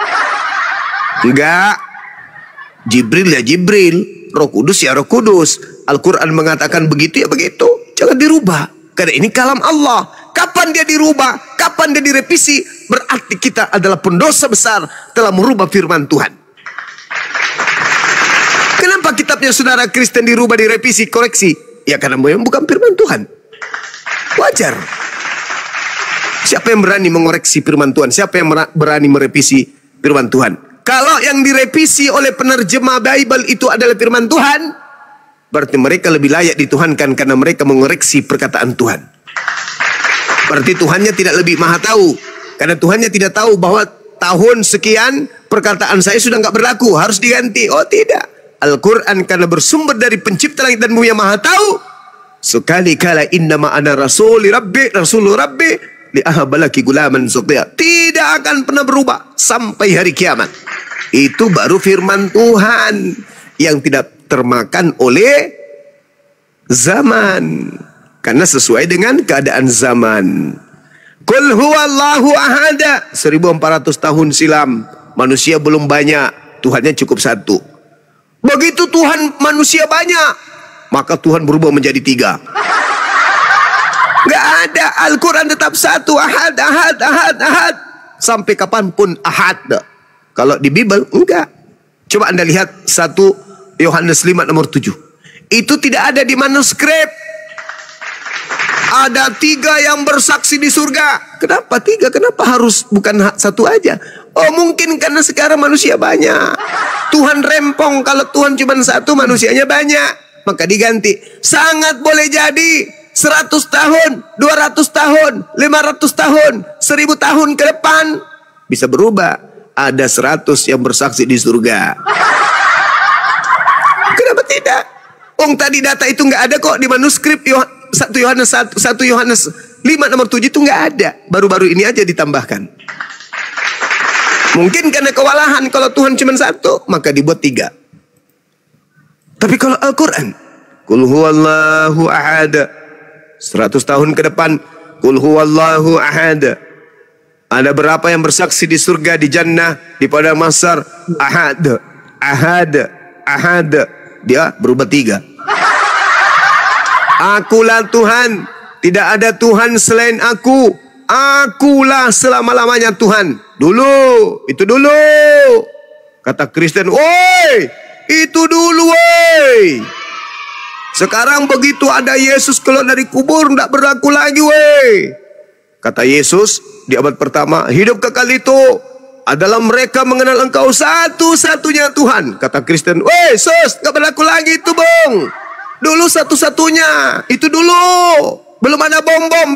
S1: Enggak. Jibril ya Jibril, Roh Kudus ya Roh Kudus. Al-Quran mengatakan begitu ya begitu. Jangan dirubah. Karena ini kalam Allah. Kapan dia dirubah? Kapan dia direvisi? Berarti kita adalah pendosa besar telah merubah firman Tuhan. Kenapa kitabnya saudara Kristen dirubah, direvisi, koreksi? Ya karena bukan firman Tuhan. Wajar. Siapa yang berani mengoreksi firman Tuhan? Siapa yang berani merevisi firman Tuhan? Kalau yang direvisi oleh penerjemah Bible itu adalah firman Tuhan, berarti mereka lebih layak dituhankan karena mereka mengoreksi perkataan Tuhan. Berarti Tuhannya tidak lebih maha tahu, karena Tuhannya tidak tahu bahwa tahun sekian perkataan saya sudah nggak berlaku, harus diganti. Oh tidak. Al-Quran karena bersumber dari pencipta langit dan bumi yang maha tahu. Sekali kala innama ana rasulu rabbi li ahabalaki gulaman suqya. Tidak akan pernah berubah sampai hari kiamat. Itu baru firman Tuhan yang tidak termakan oleh zaman. Karena sesuai dengan keadaan zaman. Qul huwallahu ahada. 1400 tahun silam. Manusia belum banyak. Tuhannya cukup satu. Begitu Tuhan manusia banyak, maka Tuhan berubah menjadi 3. Gak ada. Al-Quran tetap satu. Ahad, ahad, ahad, ahad. Sampai kapanpun ahad. Kalau di Bible enggak. Coba Anda lihat 1 Yohanes 5 nomor 7. Itu tidak ada di manuskrip. Ada 3 yang bersaksi di surga. Kenapa 3? Kenapa harus bukan 1 aja? Oh mungkin karena sekarang manusia banyak. Tuhan rempong kalau Tuhan cuma 1, manusianya banyak. Maka diganti. Sangat boleh jadi 100 tahun, 200 tahun, 500 tahun, 1000 tahun ke depan bisa berubah. Ada 100 yang bersaksi di surga. Kenapa tidak? Tadi data itu nggak ada kok di manuskrip 1 Yohanes 5 nomor 7 itu nggak ada. Baru-baru ini aja ditambahkan. Mungkin karena kewalahan, kalau Tuhan cuma 1 maka dibuat 3. Tapi kalau Al-Quran, Qul huwallahu ahad, 100 tahun ke depan, Qul huwallahu ahad. Ada berapa yang bersaksi di surga, di jannah, di padang mahsyar? Ahad, ahad, ahad. Dia berubah 3. Akulah Tuhan, tidak ada Tuhan selain aku. Akulah selama-lamanya Tuhan. Itu dulu. Kata Kristen, woi, itu dulu woi. Sekarang begitu ada Yesus keluar dari kubur, tidak berlaku lagi woi. Kata Yesus di abad pertama, hidup kekal itu adalah mereka mengenal engkau satu-satunya Tuhan. Kata Kristen, woi sus, gak berlaku lagi itu bang. Dulu satu-satunya, itu dulu. Belum ada bom-bom,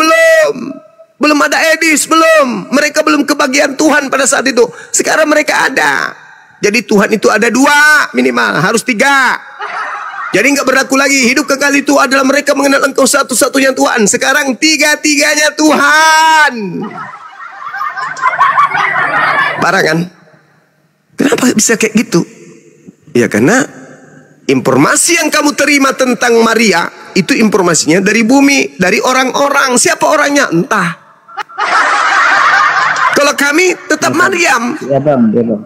S1: belum ada Edis, belum. Mereka belum kebagian Tuhan pada saat itu. Sekarang mereka ada. Jadi Tuhan itu ada 2 minimal, harus 3. Jadi nggak berlaku lagi. Hidup kekal itu adalah mereka mengenal engkau satu-satunya Tuhan. Sekarang 3-3-nya Tuhan. Parah kan? Kenapa bisa kayak gitu? Ya karena informasi yang kamu terima tentang Maria itu informasinya dari bumi, dari orang-orang. Siapa orangnya? Entah. Kalau kami tetap Maryam.
S4: Ya bang, ya bang.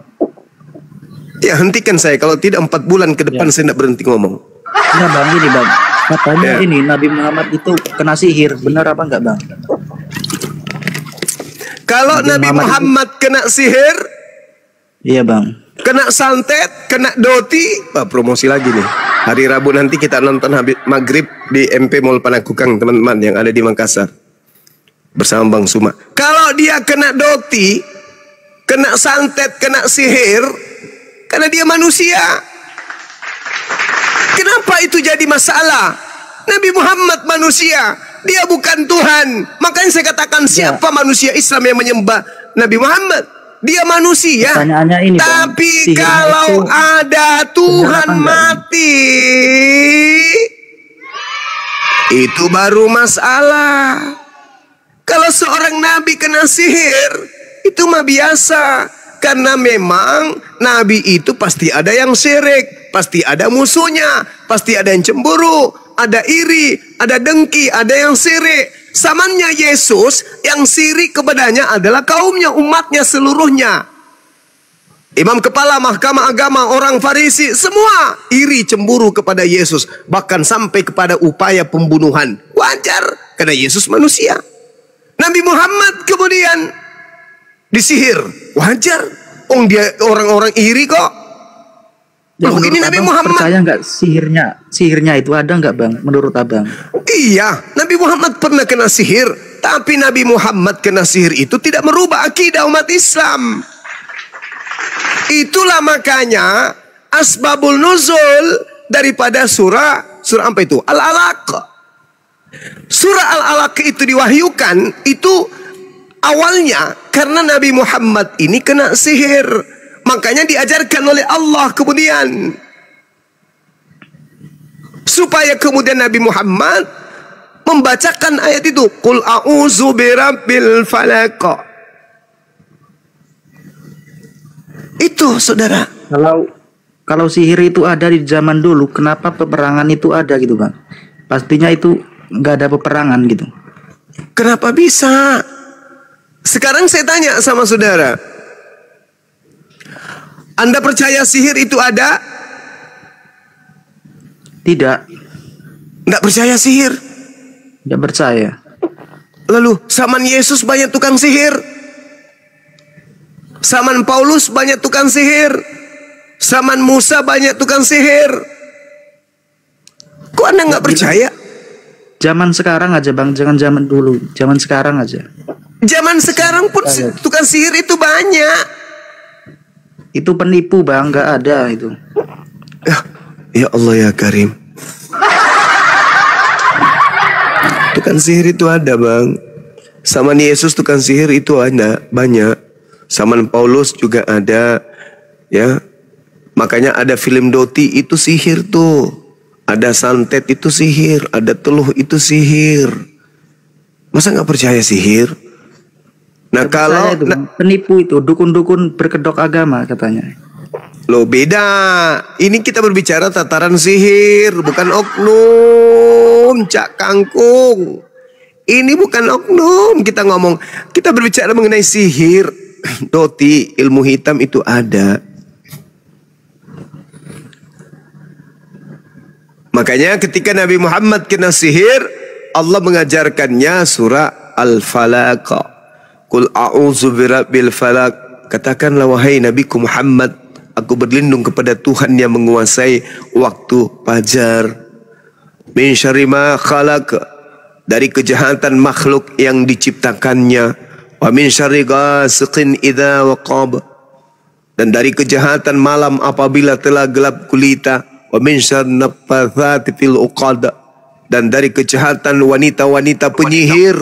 S1: Ya hentikan saya, kalau tidak 4 bulan ke depan saya tidak berhenti ngomong.
S4: Nah bang, ini bang, katanya ini Nabi Muhammad itu kena sihir, benar apa enggak bang?
S1: Kalau Nabi Muhammad kena sihir,
S4: iya bang,
S1: kena santet, kena doti, promosi lagi nih. Hari Rabu nanti kita nonton habis maghrib di MP Mall Panakukang teman-teman yang ada di Makassar bersama Bang Suma. Kalau dia kena doti, kena santet, kena sihir, karena dia manusia. Kenapa itu jadi masalah? Nabi Muhammad manusia, dia bukan Tuhan. Makanya saya katakan siapa manusia Islam yang menyembah Nabi Muhammad? Dia manusia.
S4: Ini,
S1: tapi kalau ada Tuhan mati, itu baru masalah. Kalau seorang nabi kena sihir, itu mah biasa. Karena memang nabi itu pasti ada yang syirik, pasti ada musuhnya, pasti ada yang cemburu, ada iri, ada dengki, ada yang sirik. Samanya Yesus yang sirik kepadanya adalah kaumnya, umatnya seluruhnya. Imam kepala mahkamah agama, orang Farisi, semua iri cemburu kepada Yesus. Bahkan sampai kepada upaya pembunuhan. Wajar, karena Yesus manusia. Nabi Muhammad kemudian disihir, wajar. Dia orang-orang iri kok.
S4: Ya,
S1: ini Nabi Muhammad
S4: percaya nggak sihirnya itu ada nggak bang? Menurut abang?
S1: Iya, Nabi Muhammad pernah kena sihir, tapi Nabi Muhammad kena sihir itu tidak merubah akidah umat Islam. Itulah makanya asbabul nuzul daripada surah apa itu? Al-Alaq. Surah Al-Alaq itu diwahyukan itu awalnya karena Nabi Muhammad ini kena sihir. Makanya diajarkan oleh Allah kemudian. Supaya kemudian Nabi Muhammad membacakan ayat itu. Qul a'udzu birabbil falaq. Itu saudara.
S4: Kalau sihir itu ada di zaman dulu, kenapa peperangan itu ada gitu bang? Pastinya itu nggak ada peperangan gitu.
S1: Kenapa bisa? Sekarang saya tanya sama saudara, Anda percaya sihir itu ada?
S4: Tidak.
S1: Nggak percaya sihir?
S4: Tidak percaya.
S1: Lalu zaman Yesus banyak tukang sihir, zaman Paulus banyak tukang sihir, zaman Musa banyak tukang sihir. Kok Anda nggak percaya?
S4: Zaman sekarang aja bang, jangan zaman dulu, zaman sekarang aja.
S1: Zaman sekarang pun tukang sihir itu banyak.
S4: Itu penipu bang, nggak ada itu.
S1: Ya Allah ya Karim. Tukang sihir itu ada, Bang. Zaman Yesus tukang sihir itu ada banyak. Zaman Paulus juga ada, ya. Makanya ada film Doti itu sihir tuh. Ada santet itu sihir, ada teluh itu sihir. Masa nggak percaya sihir? Nah kalau
S4: itu, penipu itu, dukun-dukun berkedok agama katanya.
S1: Loh beda. Ini kita berbicara tataran sihir, bukan oknum, Cak Kangkung. Ini bukan oknum, kita berbicara mengenai sihir. Doti, ilmu hitam itu ada. Makanya ketika Nabi Muhammad kena sihir, Allah mengajarkannya surah Al-Falaq. Qul a'udzu birabbil falaq. Katakanlah wahai Nabiku Muhammad, aku berlindung kepada Tuhan yang menguasai waktu fajar. Min syarri ma khalaq, dari kejahatan makhluk yang diciptakannya. Wa min syarri ghasiqin idza waqab, dan dari kejahatan malam apabila telah gelap gulita. Wa min syarri naffatsati fil uqad, dan dari kejahatan wanita-wanita penyihir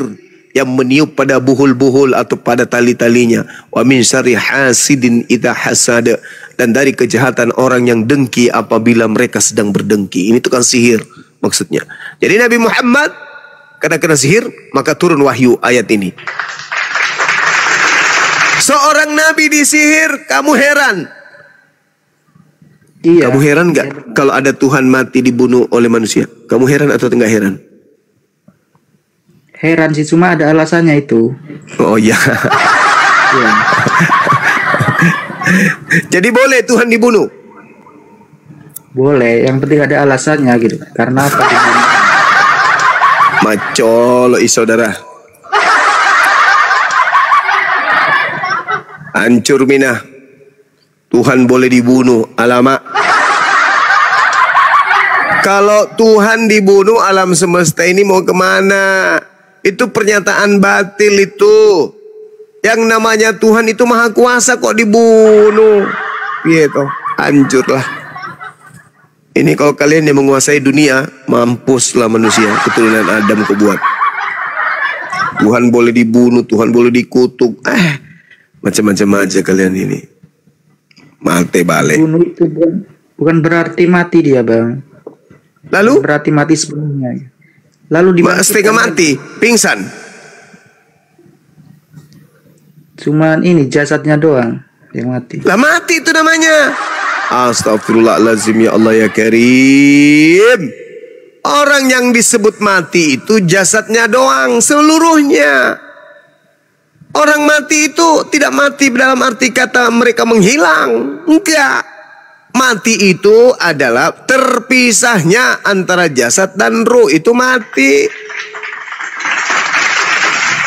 S1: yang meniup pada buhul-buhul atau pada tali-talinya. Wa min syarri hasidin idza hasad, dan dari kejahatan orang yang dengki apabila mereka sedang berdengki. Ini tukang sihir maksudnya. Jadi Nabi Muhammad karena kena sihir, maka turun wahyu ayat ini. Seorang nabi disihir, kamu heran?
S4: Iya.
S1: Kamu heran nggak kalau ada Tuhan mati dibunuh oleh manusia? Kamu heran atau enggak heran?
S4: Heran sih, cuma ada alasannya itu.
S1: Oh iya.
S4: Iya.
S1: Jadi boleh Tuhan dibunuh?
S4: Boleh, yang penting ada alasannya gitu. Karena apa?
S1: Macolo saudara. Hancur minah. Tuhan boleh dibunuh, alamak. Kalau Tuhan dibunuh, alam semesta ini mau kemana? Itu pernyataan batil itu. Yang namanya Tuhan itu maha kuasa kok dibunuh. Gitu, hancurlah. Ini kalau kalian yang menguasai dunia, mampuslah manusia, keturunan Adam kau buat. Tuhan boleh dibunuh, Tuhan boleh dikutuk. Macam-macam aja kalian ini. Mate balik.
S4: Bunuh itu bukan berarti mati dia, Bang.
S1: Lalu?
S4: Berarti mati sepenuhnya. Lalu
S1: setengah mati, pingsan.
S4: Cuman ini jasadnya doang yang mati.
S1: Lah mati itu namanya. Astagfirullahaladzim, ya Allah ya Karim. Orang yang disebut mati itu jasadnya doang, seluruhnya. Orang mati itu tidak mati dalam arti kata mereka menghilang. Enggak. Mati itu adalah terpisahnya antara jasad dan ruh, itu mati.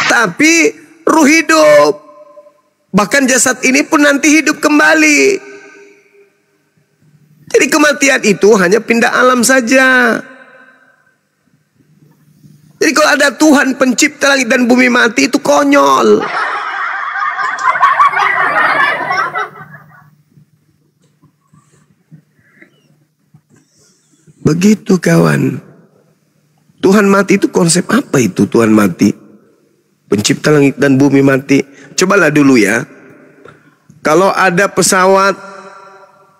S1: Tapi ruh hidup. Bahkan jasad ini pun nanti hidup kembali. Jadi kematian itu hanya pindah alam saja. Jadi kalau ada Tuhan pencipta langit dan bumi mati, itu konyol. Begitu kawan. Tuhan mati itu konsep apa itu Tuhan mati? Pencipta langit dan bumi mati. Cobalah dulu ya. Kalau ada pesawat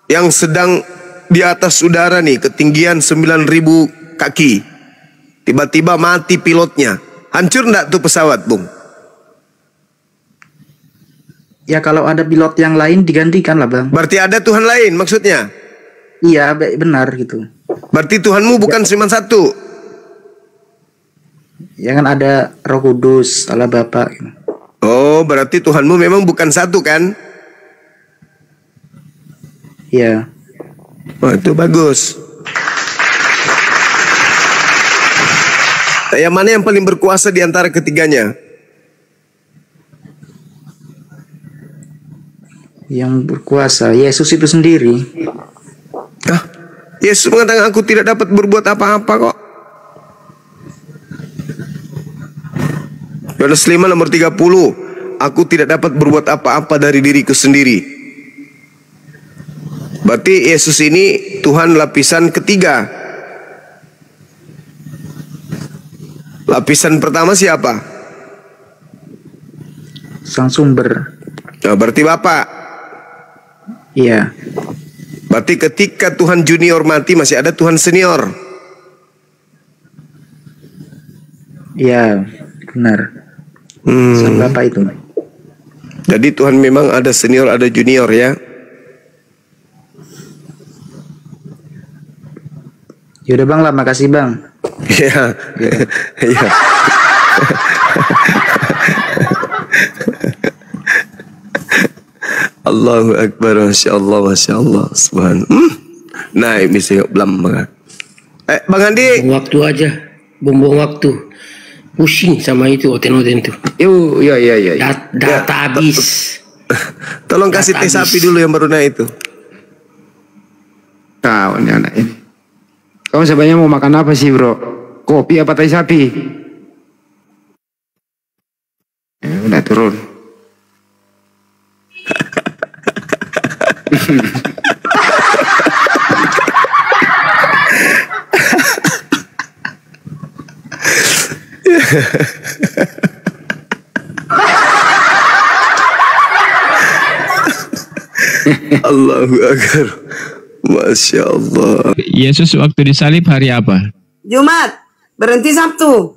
S1: yang sedang di atas udara nih, ketinggian 9.000 kaki. Tiba-tiba mati pilotnya. Hancur enggak tuh pesawat, Bung?
S4: Ya kalau ada pilot yang lain digantikan lah, Bang.
S1: Berarti ada Tuhan lain maksudnya?
S4: Iya, benar gitu.
S1: Berarti Tuhanmu bukan cuma satu?
S4: Ya kan ada Roh Kudus, Allah Bapa gitu.
S1: Oh, berarti Tuhanmu memang bukan satu kan?
S4: Iya.
S1: Oh, itu bagus. Yang mana yang paling berkuasa di antara ketiganya?
S4: Yang berkuasa Yesus itu sendiri.
S1: Yesus mengatakan aku tidak dapat berbuat apa-apa kok. Yohanes 5 nomor 30. Aku tidak dapat berbuat apa-apa dari diriku sendiri. Berarti Yesus ini Tuhan lapisan ketiga. Lapisan pertama siapa?
S4: Sang sumber.
S1: Nah, berarti Bapak.
S4: Iya.
S1: Berarti ketika Tuhan junior mati masih ada Tuhan senior.
S4: Iya, benar. Sang Bapak itu.
S1: Jadi Tuhan memang ada senior, ada junior ya.
S4: Yaudah Bang lah, makasih Bang.
S1: Iya. Iya. Allahu Akbar, Masya Allah, Masya Allah, Subhanallah. Nah, ini saya belum Bang. Bang Andi.
S6: Waktu aja, buang waktu. Pusing sama itu oten-oten tuh.
S1: Iya.
S6: Data habis.
S1: Tolong kasih teh sapi dulu yang baru naik itu.
S7: Kau ini anak ini. Kau sebenarnya mau makan apa sih bro? Kopi apa teh sapi? Udah turun.
S1: Allahu Akbar, Masya Allah.
S8: Yesus waktu disalib hari apa?
S9: Jumat, berhenti Sabtu.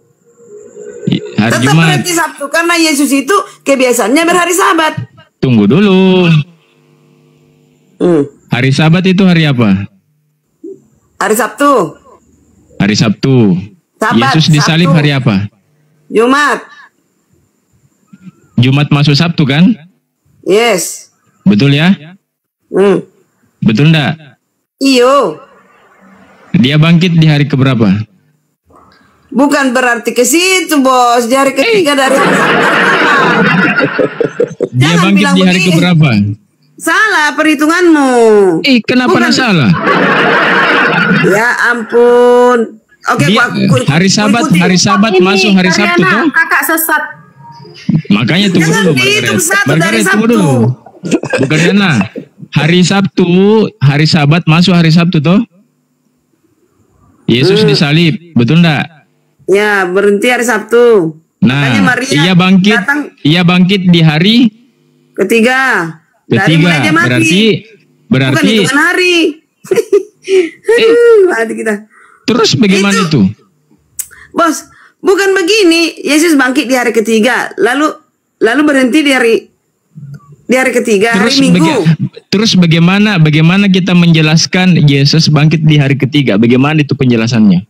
S8: Hari
S9: Tetap
S8: Jumat.
S9: berhenti Sabtu karena Yesus itu kebiasaannya berhari Sabat.
S8: Tunggu dulu. Hari Sabat itu hari apa?
S9: Hari Sabtu.
S8: Hari Sabtu.
S9: Sabat,
S8: Yesus disalib
S9: Sabtu.
S8: hari apa?
S9: Jumat.
S8: Jumat masuk Sabtu kan?
S9: Yes.
S8: Betul ya? Betul enggak?
S9: Iyo.
S8: Dia bangkit di hari keberapa?
S9: Bukan berarti ke situ bos. Di hari ketiga dari
S8: Dia
S9: Jangan
S8: bangkit
S9: bilang
S8: di hari
S9: begini.
S8: keberapa?
S9: Salah perhitunganmu.
S8: Kenapa
S9: Bukan.
S8: salah?
S9: Ya ampun. Oke,
S8: Hari Sabat masuk hari Sabtu tuh.
S10: Kakak sesat.
S8: Makanya tunggu
S9: Jangan
S8: dulu,
S9: dihitung
S8: Margaret.
S9: satu dari
S8: Margaret, tunggu
S9: Sabtu.
S8: dulu. Bukan Yana. Hari Sabtu, hari Sabat masuk hari Sabtu toh? Yesus disalib, betul enggak?
S9: Ya berhenti hari Sabtu. Makanya
S8: Nah,
S9: Maria datang
S8: ia bangkit di hari
S9: ketiga. Dari mulai dia mati. Bukan
S8: berarti
S9: hitungan hari. Hati kita.
S8: terus bagaimana itu?
S9: Bos, bukan begini. Yesus bangkit di hari ketiga, lalu berhenti di hari ketiga, hari Minggu.
S8: Terus bagaimana kita menjelaskan Yesus bangkit di hari ketiga? Bagaimana itu penjelasannya?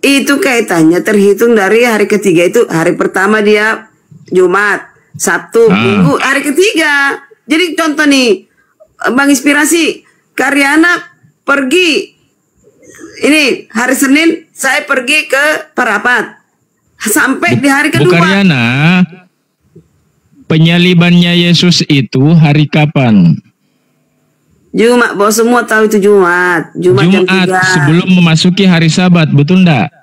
S9: Itu kaitannya terhitung dari hari ketiga itu. Hari pertama dia Jumat, Sabtu, Minggu, hari ketiga. Jadi contoh nih, Bang Inspirasi, Karyana pergi. Ini hari Senin saya pergi ke Parapat. Sampai di hari kedua.
S8: Bu Karyana, penyalibannya Yesus itu hari kapan?
S9: Jumat, bos semua tahu itu Jumat. Jumat jam 3.
S8: Sebelum memasuki hari Sabat, betul enggak?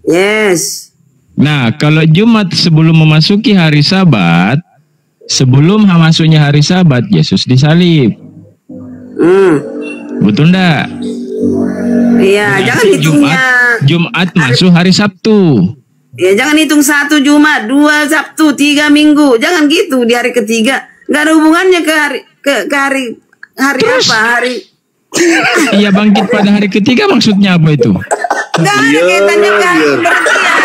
S9: Yes.
S8: Nah, kalau Jumat sebelum memasuki hari Sabat, sebelum masuknya hari Sabat, Yesus disalib. Betul enggak?
S9: Iya, jangan hitungnya.
S8: Jumat masuk hari Sabtu.
S9: Ya jangan hitung 1 Jumat, 2 Sabtu, 3 Minggu. Jangan gitu di hari ketiga. Nggak ada hubungannya ke hari
S8: Terus,
S9: apa? Hari
S8: Ia bangkit pada hari ketiga maksudnya apa itu?
S9: nggak ada kaitannya ke hari berhentian.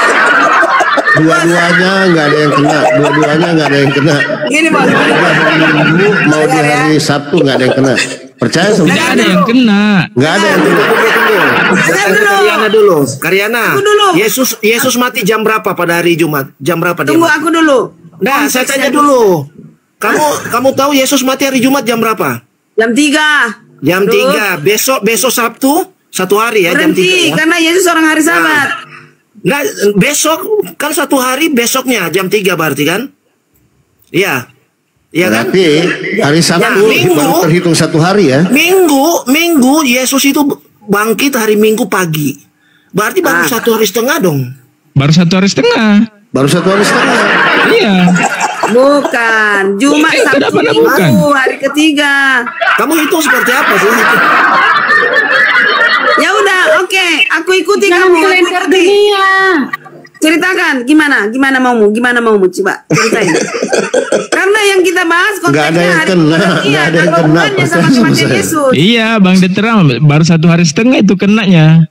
S11: Dua-duanya nggak ada yang kena. Dua-duanya nggak ada yang kena.
S9: Gini bos.
S11: Minggu mau di hari Sabtu nggak ada yang kena. Percaya sama
S8: Tidak ada yang kena.
S11: Nggak ada yang kena.
S12: Karyana dulu. Karyana. Yesus mati jam berapa pada hari Jumat? Jam berapa dia?
S9: Tunggu
S12: mati?
S9: aku dulu.
S12: Nah, saya tanya dulu. Kamu tahu Yesus mati hari Jumat jam berapa?
S9: Jam 3.
S12: Jam 3. Besok Sabtu 1 hari ya.
S9: Berhenti,
S12: jam 3 ya.
S9: karena Yesus orang hari Sabat.
S12: Nah, besok kan 1 hari, besoknya jam 3 berarti kan? Iya. Iya kan?
S11: Berarti hari Sabtu baru terhitung 1 hari ya.
S12: Minggu Yesus itu bangkit hari Minggu pagi. Berarti baru 1 hari setengah dong.
S8: Baru 1 hari setengah.
S11: Baru 1 hari setengah.
S8: Iya.
S9: Bukan, Jumat Sabtu Minggu hari ketiga.
S12: Kamu hitung seperti apa sih?
S9: Ya udah, oke, aku ikuti
S10: Jangan
S9: kamu.
S10: kelempar dunia.
S9: ceritakan gimana maumu coba ceritain. Karena yang kita bahas konteksnya hari
S11: ada yang kena
S9: sama kematian Yesus.
S8: Iya, Bang Detra baru 1 hari setengah itu kenanya.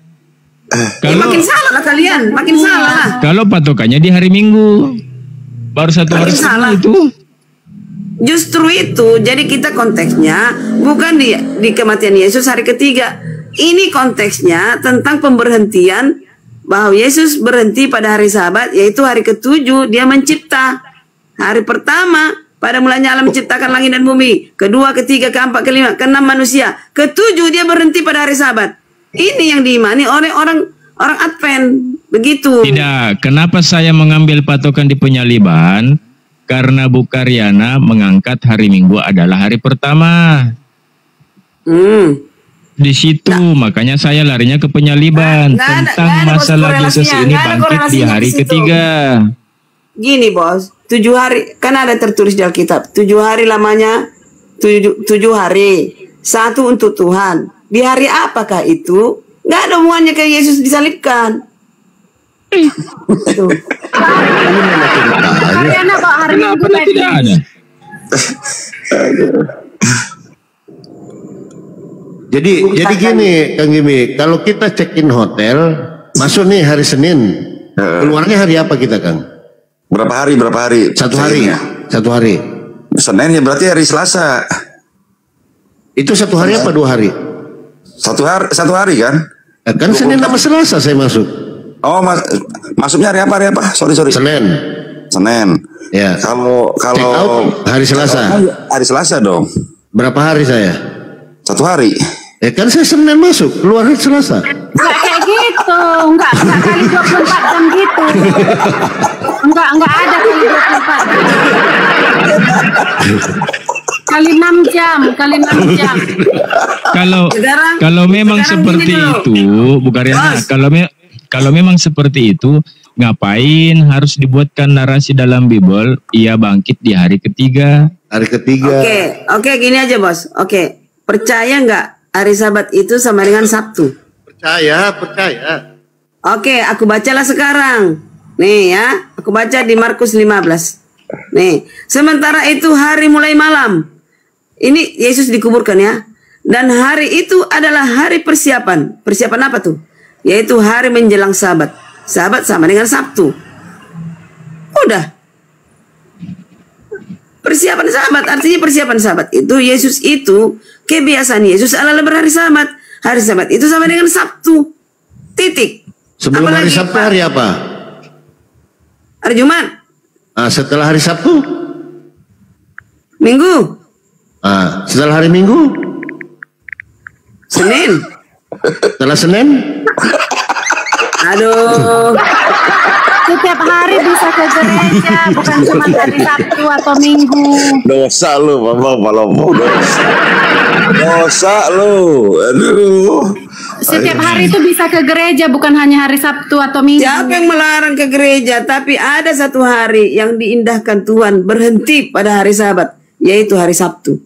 S8: Kalau
S9: makin salah lah kalian, makin salah.
S8: Kalau patokannya di hari Minggu, baru 1 hari setengah itu.
S9: Justru itu, jadi kita konteksnya bukan di kematian Yesus hari ketiga. Ini konteksnya tentang pemberhentian bahwa Yesus berhenti pada hari Sabat, yaitu hari ke-7 dia mencipta. Hari pertama pada mulanya Allah menciptakan langit dan bumi. Kedua, ketiga, keempat, kelima, keenam manusia. Ke-7 dia berhenti pada hari Sabat. Ini yang diimani oleh orang Advent. Begitu.
S8: Tidak, kenapa saya mengambil patokan di penyaliban? Karena Bu Karyana mengangkat hari Minggu adalah hari pertama. Di situ makanya saya larinya ke penyaliban tentang masalah Yesus ini bangkit di hari ketiga.
S9: Gini bos, 7 hari kan ada tertulis di Alkitab. 7 hari lamanya, 7 hari, 1 untuk Tuhan. Di hari apakah itu? Nggak ada hubungannya ke Yesus disalibkan.
S8: Kenapa tidak ada?
S11: Jadi gini Kang Gimi, kalau kita check-in hotel, masuk nih hari Senin, keluarnya hari apa kita Kang?
S10: Berapa hari?
S11: 1 hari. 1 hari.
S10: Senin ya berarti hari Selasa.
S11: Itu 1 hari apa 2 hari?
S10: 1 hari kan?
S11: Kan Senin sama Selasa saya masuk.
S10: Oh, masuknya hari apa? Sorry.
S11: Senin.
S10: Ya. Kalau
S11: hari Selasa.
S10: Hari Selasa dong.
S11: Berapa hari saya?
S10: 1 hari.
S11: Kan saya Senin masuk, keluar hari Selasa.
S13: Enggak kayak gitu, enggak kali 24 jam gitu. Enggak ada kali 24. Kali 6 jam.
S8: Kalau memang seperti itu, Bu Karyana, kalau memang seperti itu, ngapain harus dibuatkan narasi dalam Bible? Ia bangkit di hari ketiga.
S9: Oke, gini aja bos. Oke, percaya nggak hari Sabat itu sama dengan Sabtu?
S11: Percaya.
S9: Oke, aku bacalah sekarang. Nih ya, aku baca di Markus 15. Nih, sementara itu hari mulai malam. Ini Yesus dikuburkan ya. Dan hari itu adalah hari persiapan. Persiapan apa tuh? Yaitu hari menjelang Sabat. Sabat sama dengan Sabtu. Udah. Persiapan Sabat, artinya persiapan Sabat itu Yesus itu kebiasaan Yesus adalah berhari Sabat. Hari Sabat itu sama dengan Sabtu. Titik.
S11: Sebelum hari Sabtu hari apa?
S9: Hari Jumat.
S11: Setelah hari Sabtu?
S9: Minggu.
S11: Setelah hari Minggu?
S9: Senin.
S11: Setelah Senin?
S9: Aduh.
S13: Setiap hari bisa ke gereja, bukan cuma hari Sabtu atau Minggu.
S10: Dosa lu, Bang Palomo. Dosa lu. Aduh.
S13: Setiap hari itu bisa ke gereja, bukan hanya hari Sabtu atau Minggu.
S9: Siapa yang melarang ke gereja? Tapi ada 1 hari yang diindahkan Tuhan berhenti pada hari Sabat, yaitu hari Sabtu.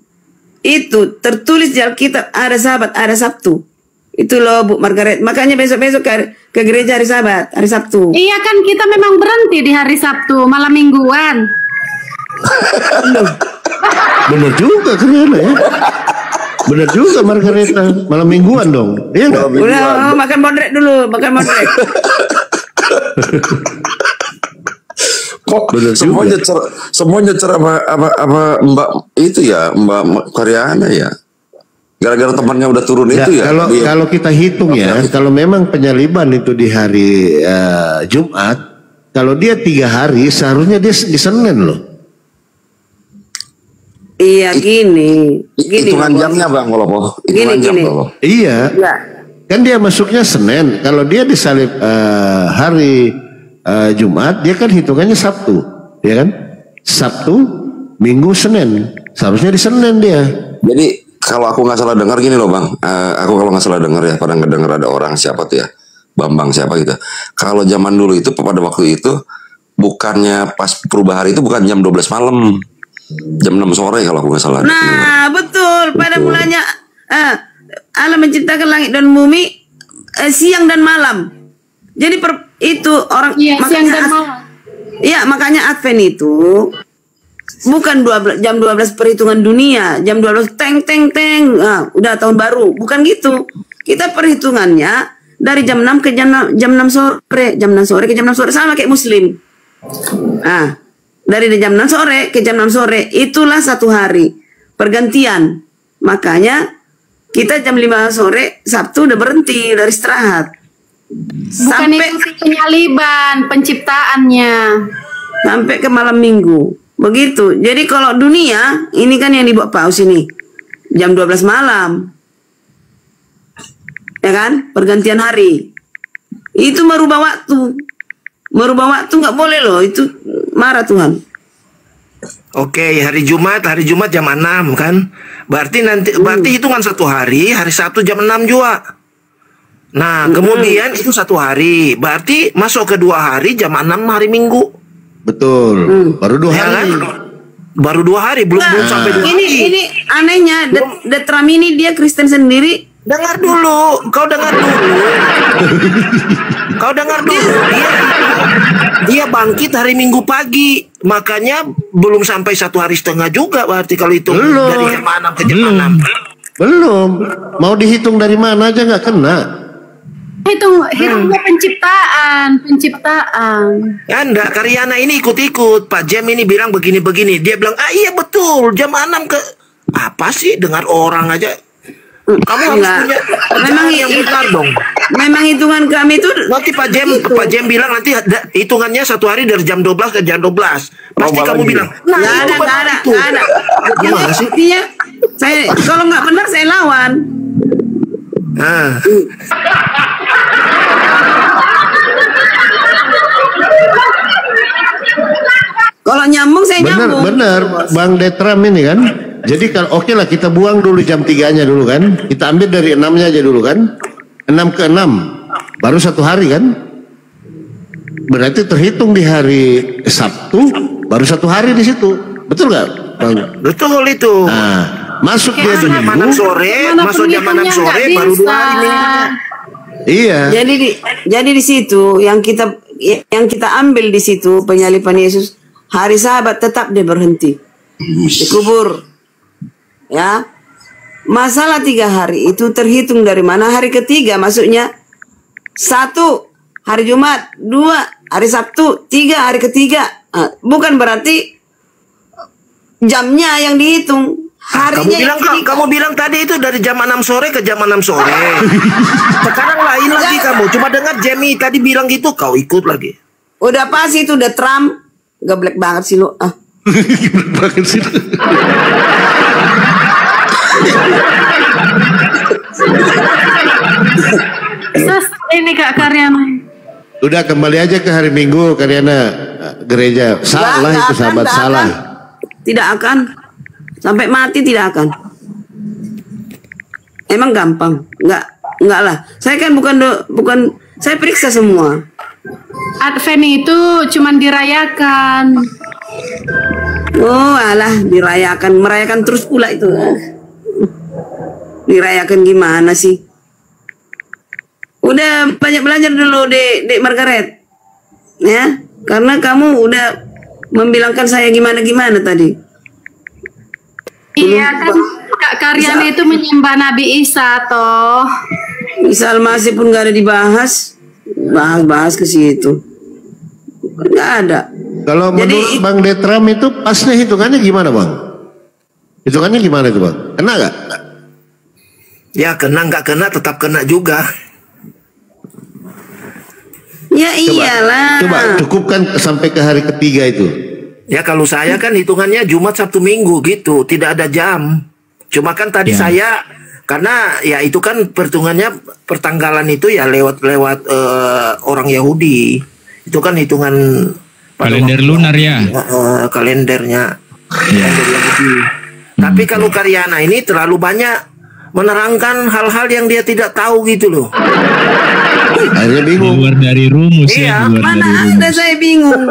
S9: Itu tertulis di Alkitab, ada Sabat, ada Sabtu. Itu loh Bu Margaret. Makanya besok-besok ke gereja hari Sabat, hari Sabtu.
S13: Iya kan, kita memang berhenti di hari Sabtu, malam mingguan.
S11: Bener juga Karyana ya. Bener juga Margareta, malam mingguan dong. Iya enggak?
S9: Udah, makan bodrek dulu, makan bodrek.
S10: Kok semuanya ceramah apa Mbak itu ya, Mbak Karyana ya. Gara-gara temannya udah turun ya, itu ya.
S11: Kalau kita hitung ya, kalau memang penyaliban itu di hari Jumat, kalau dia 3 hari, seharusnya dia di Senin loh.
S9: Iya gini.
S10: Hitungan jamnya Bang Palomo.
S9: Gini.
S11: Iya. Kan dia masuknya Senin. Kalau dia disalib hari Jumat, dia kan hitungannya Sabtu, ya kan? Sabtu, Minggu, Senin. Seharusnya di Senin dia.
S10: Jadi kalau aku nggak salah dengar gini loh Bang, aku kalau nggak salah dengar ya, pada ngedengar ada orang siapa tuh ya, Bambang siapa gitu. Kalau zaman dulu itu pada waktu itu bukannya pas perubah hari itu bukan jam 12 malam, jam 6 sore kalau aku nggak salah.
S9: Nah betul. Pada mulanya Allah menciptakan langit dan bumi siang dan malam. Jadi itu orang
S13: siang dan malam.
S9: Iya, makanya Advent itu bukan jam 12 perhitungan dunia, jam 12 teng teng teng. Nah, udah tahun baru, bukan gitu. Kita perhitungannya dari jam 6 ke jam 6 sore, jam 6 sore ke jam 6 sore sama kayak muslim. Nah, dari jam 6 sore ke jam 6 sore itulah satu hari pergantian. Makanya kita jam 5 sore Sabtu udah berhenti dari istirahat.
S13: Bukan itu penyaliban, penciptaannya.
S9: Sampai ke malam minggu. Begitu. Jadi kalau dunia, ini kan yang dibuat paus ini. Jam 12 malam. Ya kan? Pergantian hari. Itu merubah waktu. Merubah waktu nggak boleh loh. Itu marah Tuhan.
S12: Oke, hari Jumat jam 6 kan? Berarti hitungan satu hari Sabtu jam 6 juga. Nah, kemudian itu satu hari. Berarti masuk ke 2 hari jam 6 hari Minggu.
S11: Betul. Baru 2 hari.
S12: Kan? Baru 2 hari, belum sampai 2 hari.
S9: Ini anehnya, Detram ini dia Kristen sendiri.
S12: Dengar dulu, kau dengar dulu. Kau dengar dulu. Dia bangkit hari Minggu pagi. Makanya belum sampai 1 hari setengah juga berarti kalau itu dari jam 6 ke jam 6.
S11: Belum. Mau dihitung dari mana aja nggak kena.
S13: Hitungnya penciptaan.
S12: Ya enggak, Karyana ini ikut-ikut. Pak Jem ini bilang begini-begini. Dia bilang, iya betul, jam 6 ke... Apa sih, dengar orang aja. Kamu harus punya memang yang benar dong.
S9: Memang hitungan kami itu...
S12: Nanti Pak Jem bilang nanti hitungannya satu hari dari jam 12 ke jam 12. Pasti kamu bilang, nah
S9: nggak ada.
S12: Gimana sih?
S9: Saya, kalau nggak benar saya lawan. Kalau nyambung saya nyambung.
S11: Bener Bang Detram ini kan. Jadi kalau oke lah kita buang dulu jam 3-nya dulu kan. Kita ambil dari 6-nya aja dulu kan. 6 ke 6 baru 1 hari kan. Berarti terhitung di hari Sabtu baru 1 hari di situ. Betul nggak Bang?
S12: Betul itu.
S11: Nah, masuk dia
S12: jam 6 sore, masuk jam 6 sore baru 2 hari minggu.
S11: Iya.
S9: Jadi di situ yang kita ambil di situ penyaliban Yesus, hari Sabat tetap dia berhenti. Dikubur. Ya. Masalah 3 hari itu terhitung dari mana? Hari ketiga maksudnya 1 hari Jumat, 2 hari Sabtu, 3 hari ketiga. Bukan berarti jamnya yang dihitung.
S12: Kamu bilang tadi itu dari jam 6 sore ke jam 6 sore. Sekarang lain lagi kamu. Cuma dengar Jamie tadi bilang gitu, kau ikut lagi.
S9: Udah pas itu udah Trump. Geblek banget sih lu.
S11: Geblek banget sih.
S13: Ini Kak Karyana.
S11: Udah kembali aja ke hari Minggu Karyana gereja. Salah itu sahabat salah.
S9: Tidak akan. Sampai mati tidak akan. Emang gampang? Enggak lah. Saya kan bukan saya periksa semua.
S13: Advent itu cuman dirayakan.
S9: Oh, alah dirayakan, merayakan terus pula itu. Dirayakan gimana sih? Udah banyak belajar dulu Dek Margaret. Ya, karena kamu udah membilangkan saya gimana tadi.
S13: Iya kan Kak Karyana itu menyembah Nabi Isa toh.
S9: Isa Al-Masih pun gak ada dibahas. Bahas ke situ. Gak ada.
S11: Kalau menurut Bang Detram itu pasnya hitungannya gimana Bang? Hitungannya gimana itu Bang? Kena gak?
S12: Ya kena nggak kena tetap kena juga.
S9: Ya iyalah.
S11: Coba cukupkan sampai ke hari ketiga itu.
S12: Ya kalau saya kan hitungannya Jumat Sabtu Minggu gitu, tidak ada jam. Cuma kan tadi saya karena ya itu kan perhitungannya pertanggalan itu ya lewat orang Yahudi. Itu kan hitungan
S8: kalender lunar ya.
S12: Kalendernya. Kalender Yahudi. Tapi kalau Karyana ini terlalu banyak menerangkan hal-hal yang dia tidak tahu gitu loh.
S11: Akhirnya bingung.
S8: Keluar dari rumus
S9: ya. Mana ada saya bingung.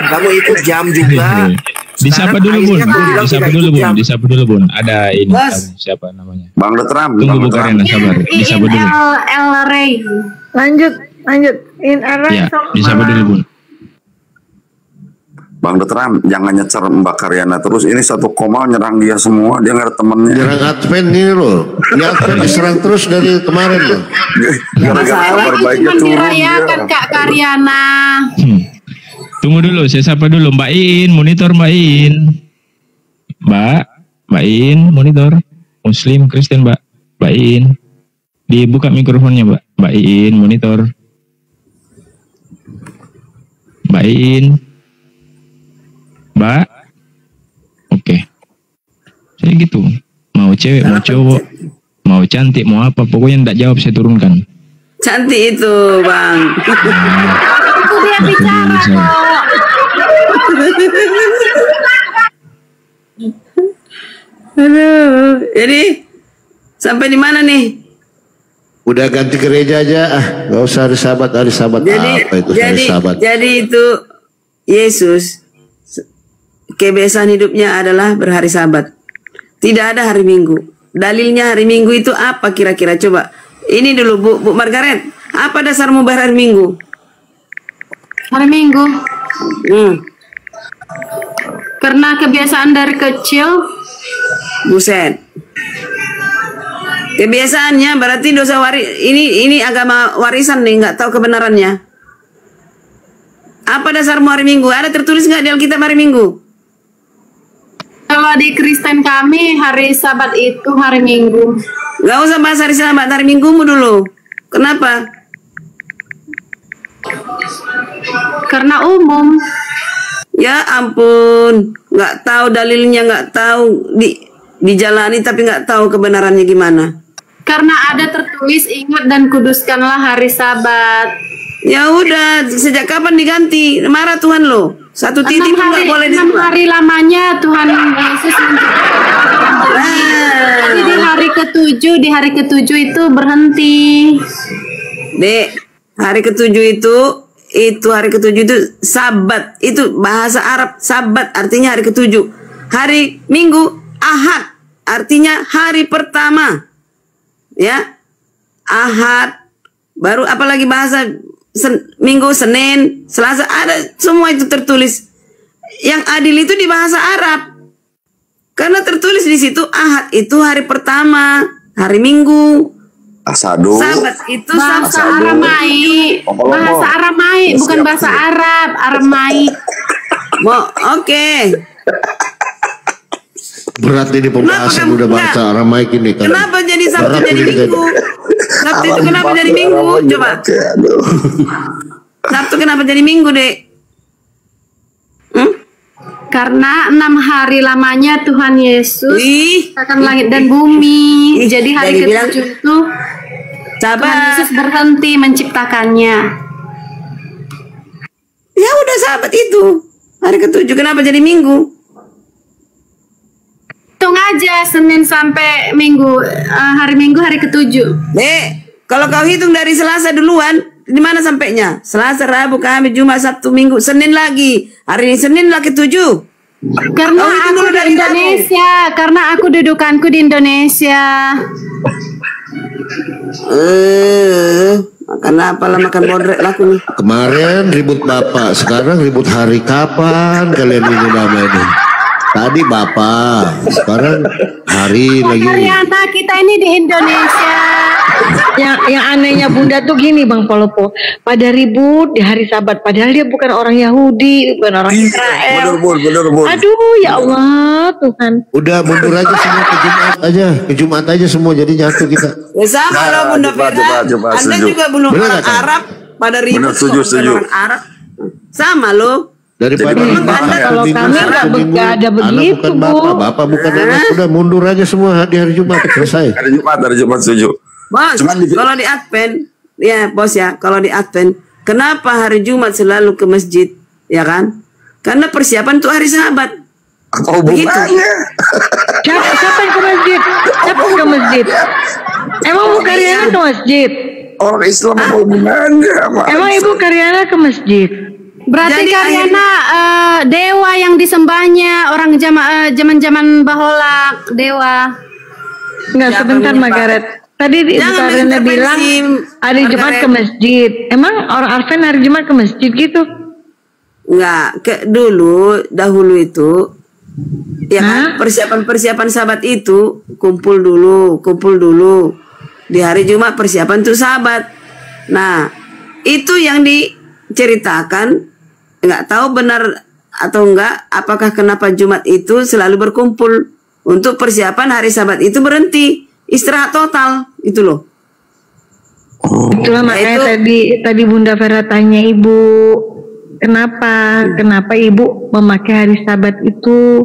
S12: Kamu ikut jam juga.
S8: Disapa dulu Bun, disapa dulu Bun, disapa dulu Bun. Ada ini
S9: Bos.
S8: siapa namanya?
S10: Bang Detram.
S8: Tunggu Bu Karena, sabar. Disapa dulu.
S13: El Rey. Lanjut. In
S8: Ya, disapa dulu Bun.
S10: Bang Detram, jangan nyecer Mbak Karyana terus. Ini satu koma nyerang dia semua. Dia nggak ada temennya.
S11: Nyerang Advent ini loh. Ini Advent diserang terus dari kemarin loh.
S10: Gara-gara kabar baiknya
S13: Cuma
S10: turun
S13: dirayakan
S10: dia.
S13: Kak Karyana.
S8: Tunggu dulu, saya sapa dulu Mbak In, monitor Mbak In. Mbak In, monitor. Muslim, Kristen Mbak In. Dibuka mikrofonnya Mbak In, monitor. Mbak In. Mbak. Oke. Saya gitu. Mau cewek, mau cowok, mau cantik, mau apa, pokoknya enggak jawab saya turunkan.
S9: Cantik itu, Bang.
S13: Itu dia bicara kok.
S9: Aduh, jadi sampai di mana nih?
S11: Udah ganti gereja aja, nggak usah hari Sabat
S9: Jadi,
S11: apa itu hari Sabat?
S9: jadi itu Yesus kebiasaan hidupnya adalah berhari Sabat. Tidak ada hari Minggu. Dalilnya hari Minggu itu apa kira-kira? Coba. Ini dulu Bu Margaret. Apa dasarmu berhari Minggu?
S13: Hari Minggu. Karena kebiasaan dari kecil.
S9: Buset. Kebiasaannya berarti dosa ini agama warisan nih, nggak tahu kebenarannya. Apa dasarmu hari Minggu? Ada tertulis nggak di Alkitab hari Minggu?
S13: Kalau di Kristen kami hari Sabat itu hari Minggu.
S9: Gak usah bahas hari Sabat, hari Minggumu dulu. Kenapa?
S13: Karena umum.
S9: Ya ampun, nggak tahu dalilnya, nggak tahu dijalani tapi nggak tahu kebenarannya gimana.
S13: Karena ada tertulis ingat dan kuduskanlah hari Sabat.
S9: Ya udah, sejak kapan diganti? Marah Tuhan lo. Satu titik pun nggak boleh
S13: 6 hari lamanya Tuhan Yesus Jadi di hari ke-7 itu berhenti.
S9: Dek, hari ke-7 itu hari ke-7 itu Sabat. Itu bahasa Arab, Sabat artinya hari ke-7. Hari Minggu Ahad artinya hari pertama. Ya. Ahad. Baru apalagi bahasa Minggu, Senin, Selasa, ada semua itu tertulis. Yang adil itu di bahasa Arab. Karena tertulis di situ Ahad itu hari pertama, hari Minggu.
S10: Asado.
S9: Sabat itu
S13: bahasa Aramai. Bahasa Aramai, bukan bahasa Arab, Aramai.
S9: Oke.
S11: Berat ini pembahasan udah bahasa Aramaik ini kan.
S9: Kenapa jadi Sabtu jadi Minggu? Sabtu itu kenapa jadi Minggu? Coba. Sabtu kenapa jadi Minggu, Dek?
S13: Karena 6 hari lamanya Tuhan Yesus akan langit dan bumi. Jadi hari ke-7 itu Tuhan Yesus berhenti menciptakannya.
S9: Ya udah Sabat itu. Hari ke-7 kenapa jadi Minggu?
S13: Hitung aja Senin sampai Minggu, hari Minggu hari ke-7.
S9: Kalau kau hitung dari Selasa duluan, di mana sampainya? Selasa, Rabu, Kamis, Jumat, Sabtu, Minggu, Senin lagi. Hari ini Senin lagi ke-7.
S13: Karena aku di Indonesia, karena aku dudukanku di Indonesia.
S9: Makan apa lah, makan bodrek lah aku nih.
S11: Kemarin ribut bapak, sekarang ribut hari kapan kalian ini namanya? Tadi bapak, sekarang hari lagi.
S13: Karyana kita ini di Indonesia.
S14: Yang anehnya Bunda tuh gini Bang Polopo, pada ribut di hari Sabat, padahal dia bukan orang Yahudi, bukan orang Israel.
S10: Bener.
S14: Aduh ya Allah Tuhan.
S11: Udah mundur aja semua ke Jumat aja semua, jadi nyatu kita.
S9: Ya sama loh Bunda Vera. Anda juga belum orang Arab pada ribut.
S10: Setuju.
S9: Arab sama loh.
S11: Daripada
S14: kalau kami nggak ada begitu Bu.
S11: Bapak bukan anak, udah mundur aja semua di hari Jumat selesai.
S10: Hari Jumat setuju.
S9: Bos, kalau di Advent, ya bos ya, kalau di Advent, kenapa hari Jumat selalu ke masjid, ya kan? Karena persiapan untuk hari Sabat.
S10: Apa hubungannya?
S14: Siapa yang ke masjid? Siapa yang ke masjid? Emang Bu Karyana ke masjid?
S10: Orang Islam apa hubungannya?
S14: Emang Ibu Karyana ke masjid?
S13: Berarti
S9: Jadi
S13: karena dewa yang disembahnya orang zaman bahola dewa.
S14: Enggak, sebentar Margaret. Tadi Ibu Karina bilang hari Jumat ke masjid. Emang orang Arven hari Jumat ke masjid gitu?
S9: Enggak, dahulu itu ya kan, persiapan sabat itu kumpul dulu di hari Jumat, persiapan untuk sabat. Nah, itu yang diceritakan, nggak tahu benar atau enggak, apakah kenapa Jumat itu selalu berkumpul untuk persiapan hari sabat itu berhenti, istirahat total, itu loh.
S14: Itulah makanya tadi Bunda Vera tanya Ibu, kenapa Ibu memakai hari Sabat itu?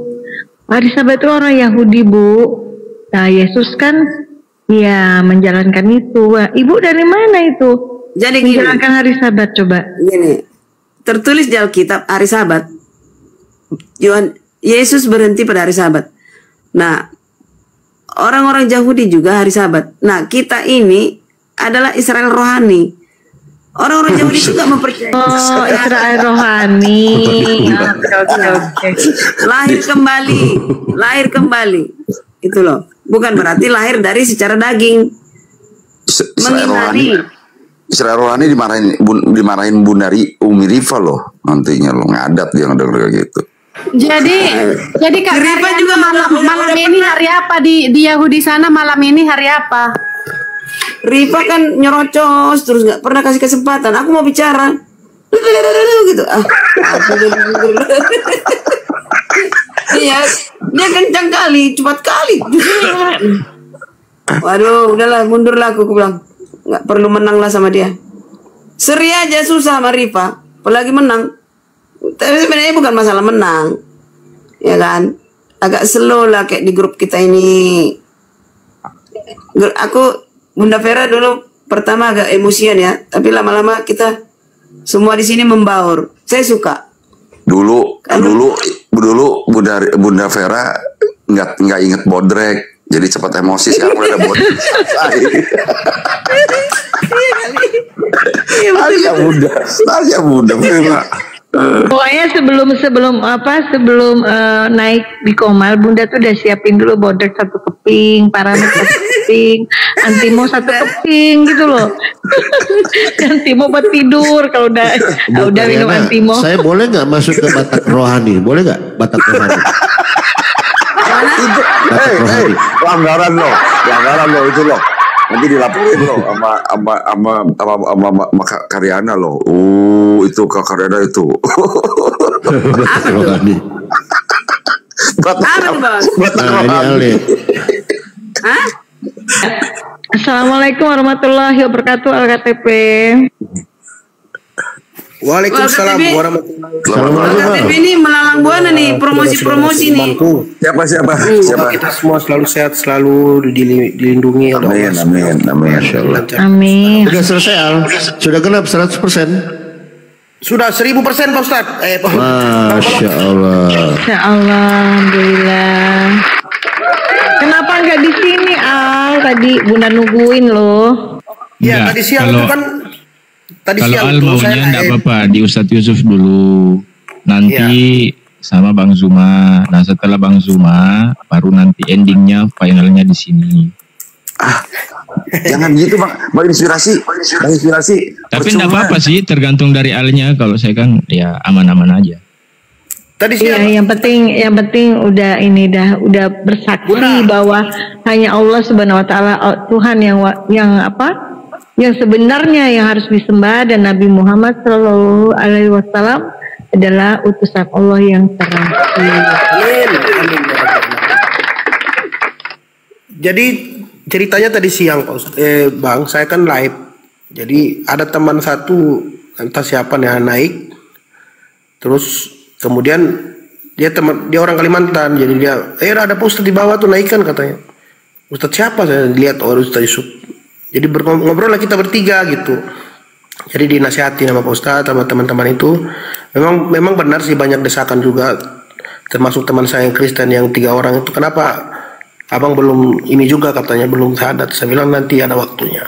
S14: Hari Sabat itu orang Yahudi, Bu. Nah, Yesus kan ya menjalankan itu. Wah, Ibu dari mana itu?
S9: Jadi
S14: menjalankan hari Sabat, coba.
S9: Gini, tertulis di Alkitab hari Sabat, Yesus berhenti pada hari Sabat. Nah, orang-orang Yahudi juga hari Sabat. Nah, kita ini adalah Israel rohani. Orang-orang Yahudi juga mempercayai
S14: Israel rohani.
S9: Lahir kembali. Itu loh. Bukan berarti lahir dari secara daging.
S10: Israel rohani dimarahin Bunda Umi Riva loh. Nantinya lo ngadat dia ngedenger gitu.
S13: Jadi Kak Riva juga malam ini hari apa di Yahudi sana, malam ini hari apa?
S9: Riva kan nyerocos terus, nggak pernah kasih kesempatan. Aku mau bicara gitu. Iya, dia kencang kali, cepat kali. Waduh, udahlah, mundurlah aku bilang. Nggak perlu menang lah sama dia. Seri aja susah sama Riva, apalagi menang. Tapi sebenarnya bukan masalah menang, ya kan? Agak slow lah kayak di grup kita ini. Aku Bunda Vera dulu pertama agak emosian ya, tapi lama-lama kita semua di sini membaur. Saya suka. Dulu Bunda Vera nggak inget bodrek, jadi cepat emosi. Sekarang udah ada bodrek. Tanya Bunda Vera.
S14: Pokoknya sebelum naik di Komal, Bunda tuh udah siapin dulu bodrek 1 keping, paramet 1 keping, antimo 1 keping gitu loh. Antimo buat tidur kalau udah minum antimo.
S11: Saya boleh nggak masuk ke Batak Rohani? Boleh nggak Batak Rohani?
S10: Pelanggaran lo itu lo. Nanti dilaporin lo sama Karyana lo. Itu Kak Karyana itu.
S11: Batak Rohani.
S10: Batak
S11: Rohani.
S14: Assalamualaikum warahmatullahi wabarakatuh, LKTP.
S12: Waalaikumsalam warahmatullahi
S9: wabarakatuh. Ini melalang buana nih, promosi-promosi nih.
S10: Siapa?
S12: Kita semua selalu sehat, selalu dilindungi oleh Allah.
S10: Amin.
S14: Amin.
S11: Sudah selesai Al? Sudah genap 100%?
S12: Sudah 1000% Pak Ustaz.
S11: Masya Allah.
S14: Masya Allah, alhamdulillah. Kenapa nggak di sini Al? Tadi Bunda nungguin loh.
S12: Ya, tadi siang itu kan.
S8: Kalau Al maunya enggak apa-apa di Ustadz Yusuf dulu, nanti sama Bang Zuma. Nah setelah Bang Zuma, baru nanti endingnya, finalnya di sini.
S10: Jangan gitu Bang inspirasi.
S8: Tapi enggak apa-apa sih, tergantung dari Alnya. Kalau saya kan ya aman-aman aja.
S12: Tadi
S14: ya, yang penting udah udah bersaksi bahwa hanya Allah Subhanahu Wa Taala Tuhan yang sebenarnya yang harus disembah, dan Nabi Muhammad Shallallahu Alaihi Wasallam adalah utusan Allah yang terakhir.
S12: Amin. Jadi ceritanya tadi siang Bang, saya kan live. Jadi ada teman satu, entah siapa nih naik, terus kemudian dia orang Kalimantan, jadi dia ada Ustadz di bawah tuh naikkan katanya. Ustadz siapa? Saya lihat Ustadz Yusuf. Jadi ngobrol lah kita bertiga gitu. Jadi dinasihati sama Pak Ustadz, sama teman-teman itu. Memang benar sih, banyak desakan juga. Termasuk teman saya yang Kristen yang 3 orang itu. Kenapa abang belum ini juga katanya, belum syahadat. Saya bilang nanti ada waktunya.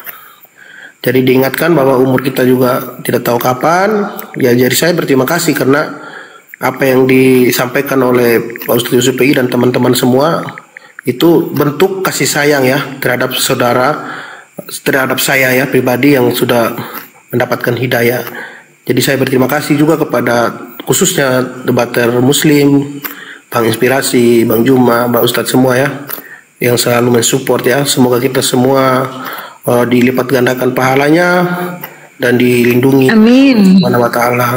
S12: Jadi diingatkan bahwa umur kita juga tidak tahu kapan. Ya, jadi saya berterima kasih karena apa yang disampaikan oleh Pak Ustadz Yusuf PI dan teman-teman semua itu bentuk kasih sayang ya terhadap saudara, terhadap saya ya pribadi yang sudah mendapatkan hidayah. Jadi saya berterima kasih juga kepada khususnya debater Muslim, Bang Inspirasi, Bang Juma, Bang Ustadz semua ya, yang selalu mensupport ya. Semoga kita semua dilipat gandakan pahalanya dan dilindungi Subhanahu wa Ta'ala.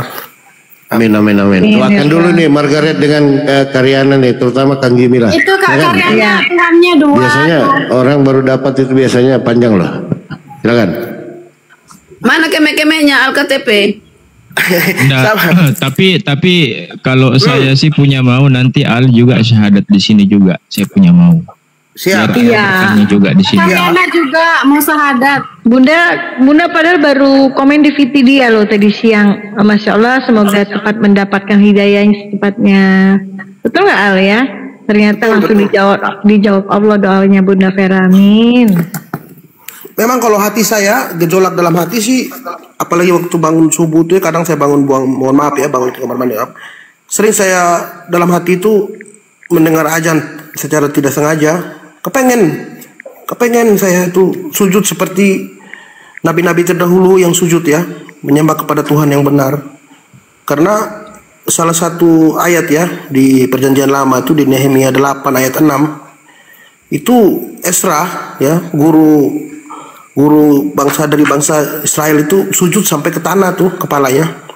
S11: Amin, amin, amin. Doakan dulu nih Margaret dengan Karyana nih, terutama Kang Jimmy lah.
S13: Itu Kak Karyana Tuhannya dua.
S11: Biasanya orang baru dapat itu biasanya panjang loh. Silakan.
S9: Mana kemek-kemeknya Al-KTP?
S8: Nah, tapi kalau saya sih punya mau nanti Al juga syahadat di sini juga. Saya punya mau.
S12: Siap.
S8: Iya. Juga di sini.
S13: Karyana juga mau syahadat.
S14: Bunda padahal baru komen di VT dia loh tadi siang. Masya Allah, semoga cepat mendapatkan hidayah yang secepatnya. Betul nggak Al ya? Ternyata langsung dijawab Allah doanya Bunda Vera. Amin.
S12: Memang kalau hati saya, gejolak dalam hati sih, apalagi waktu bangun subuh itu kadang saya bangun mohon maaf ya, bangun ke kamar mandi. Sering saya dalam hati itu mendengar azan secara tidak sengaja. Kepengen saya itu sujud seperti nabi-nabi terdahulu yang sujud ya, menyembah kepada Tuhan yang benar. Karena salah satu ayat ya di Perjanjian Lama itu di Nehemia 8 ayat 6 itu Esra ya, guru bangsa dari bangsa Israel itu sujud sampai ke tanah tuh kepalanya.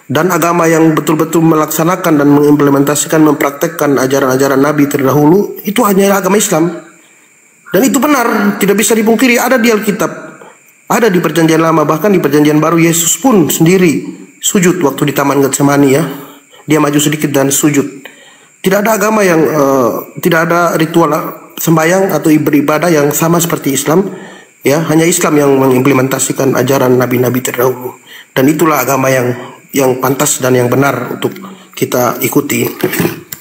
S12: Dan agama yang betul-betul melaksanakan dan mengimplementasikan, mempraktekkan ajaran-ajaran Nabi terdahulu itu hanya agama Islam. Dan itu benar, tidak bisa dipungkiri, ada di Alkitab, ada di Perjanjian Lama, bahkan di Perjanjian Baru Yesus pun sendiri sujud waktu di Taman Getsemani ya. Dia maju sedikit dan sujud. Tidak ada agama yang tidak ada ritual sembahyang atau beribadah yang sama seperti Islam. Ya, hanya Islam yang mengimplementasikan ajaran nabi-nabi terdahulu. Dan itulah agama yang pantas dan yang benar untuk kita ikuti.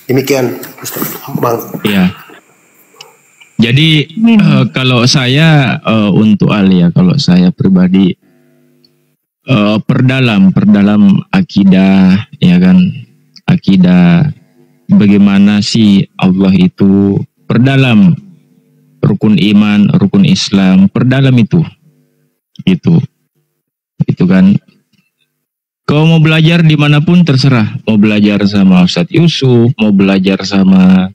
S12: Demikian, Bang.
S8: Iya. Jadi kalau saya untuk Al ya, kalau saya pribadi perdalam akidah ya kan, akidah bagaimana sih Allah itu, perdalam rukun iman, rukun Islam, perdalam itu kan. Kau mau belajar dimanapun terserah, mau belajar sama Ustadz Yusuf, mau belajar sama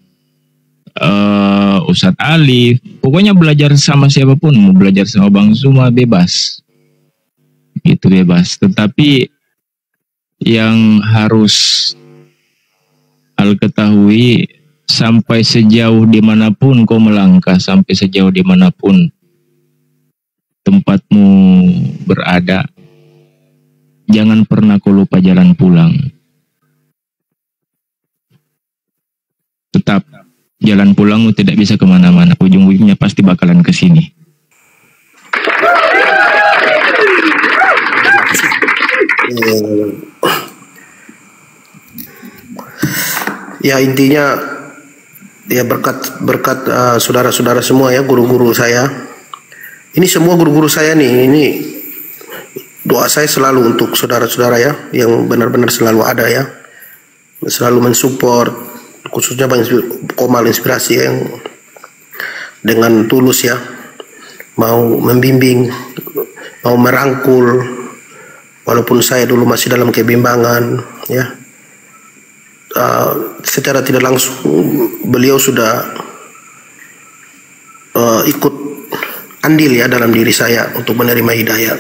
S8: Ustadz Alif, pokoknya belajar sama siapapun, mau belajar sama Bang Zuma bebas, itu bebas. Tetapi yang harus Al ketahui, sampai sejauh dimanapun kau melangkah, sampai sejauh dimanapun tempatmu berada, jangan pernah kau lupa jalan pulang. Tetap jalan pulangmu tidak bisa kemana-mana, ujung-ujungnya pasti bakalan ke sini.
S12: Ya intinya ya berkat saudara-saudara semua ya, guru-guru saya. Ini semua guru-guru saya nih, ini doa saya selalu untuk saudara-saudara ya, yang benar-benar selalu ada ya, selalu mensupport, khususnya Bang Komal Inspirasi yang dengan tulus ya, mau membimbing, mau merangkul, walaupun saya dulu masih dalam kebimbangan ya. Secara tidak langsung beliau sudah ikut andil ya dalam diri saya untuk menerima hidayah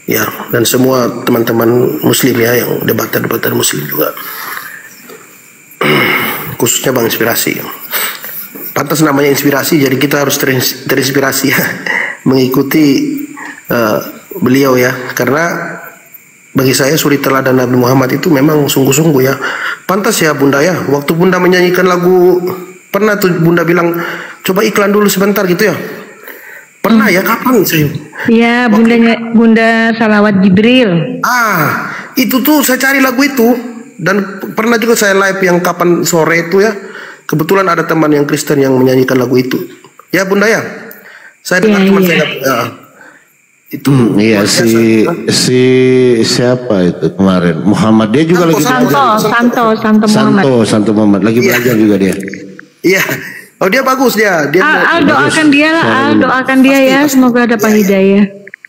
S12: ya, dan semua teman-teman Muslim ya, yang debater Muslim juga, khususnya Bang Inspirasi. Pantas namanya inspirasi, jadi kita harus terinspirasi ya, mengikuti beliau ya, karena bagi saya suri teladan Nabi Muhammad itu memang sungguh-sungguh ya. Pantas ya Bunda ya, waktu Bunda menyanyikan lagu, pernah tuh Bunda bilang coba iklan dulu sebentar gitu ya. Pernah ya, kapan saya?
S14: Iya, Bunda Salawat Jibril.
S12: Itu tuh saya cari lagu itu, dan pernah juga saya live yang kapan sore itu ya. Kebetulan ada teman yang Kristen yang menyanyikan lagu itu. Ya Bunda ya. Saya dengar teman saya Itu
S11: iya siapa itu kemarin Muhammad, dia juga lagi Santo Muhammad lagi belajar juga dia.
S12: Iya. Oh dia bagus dia.
S14: Doakan dia lah, doakan dia ya, semoga dapat hidayah.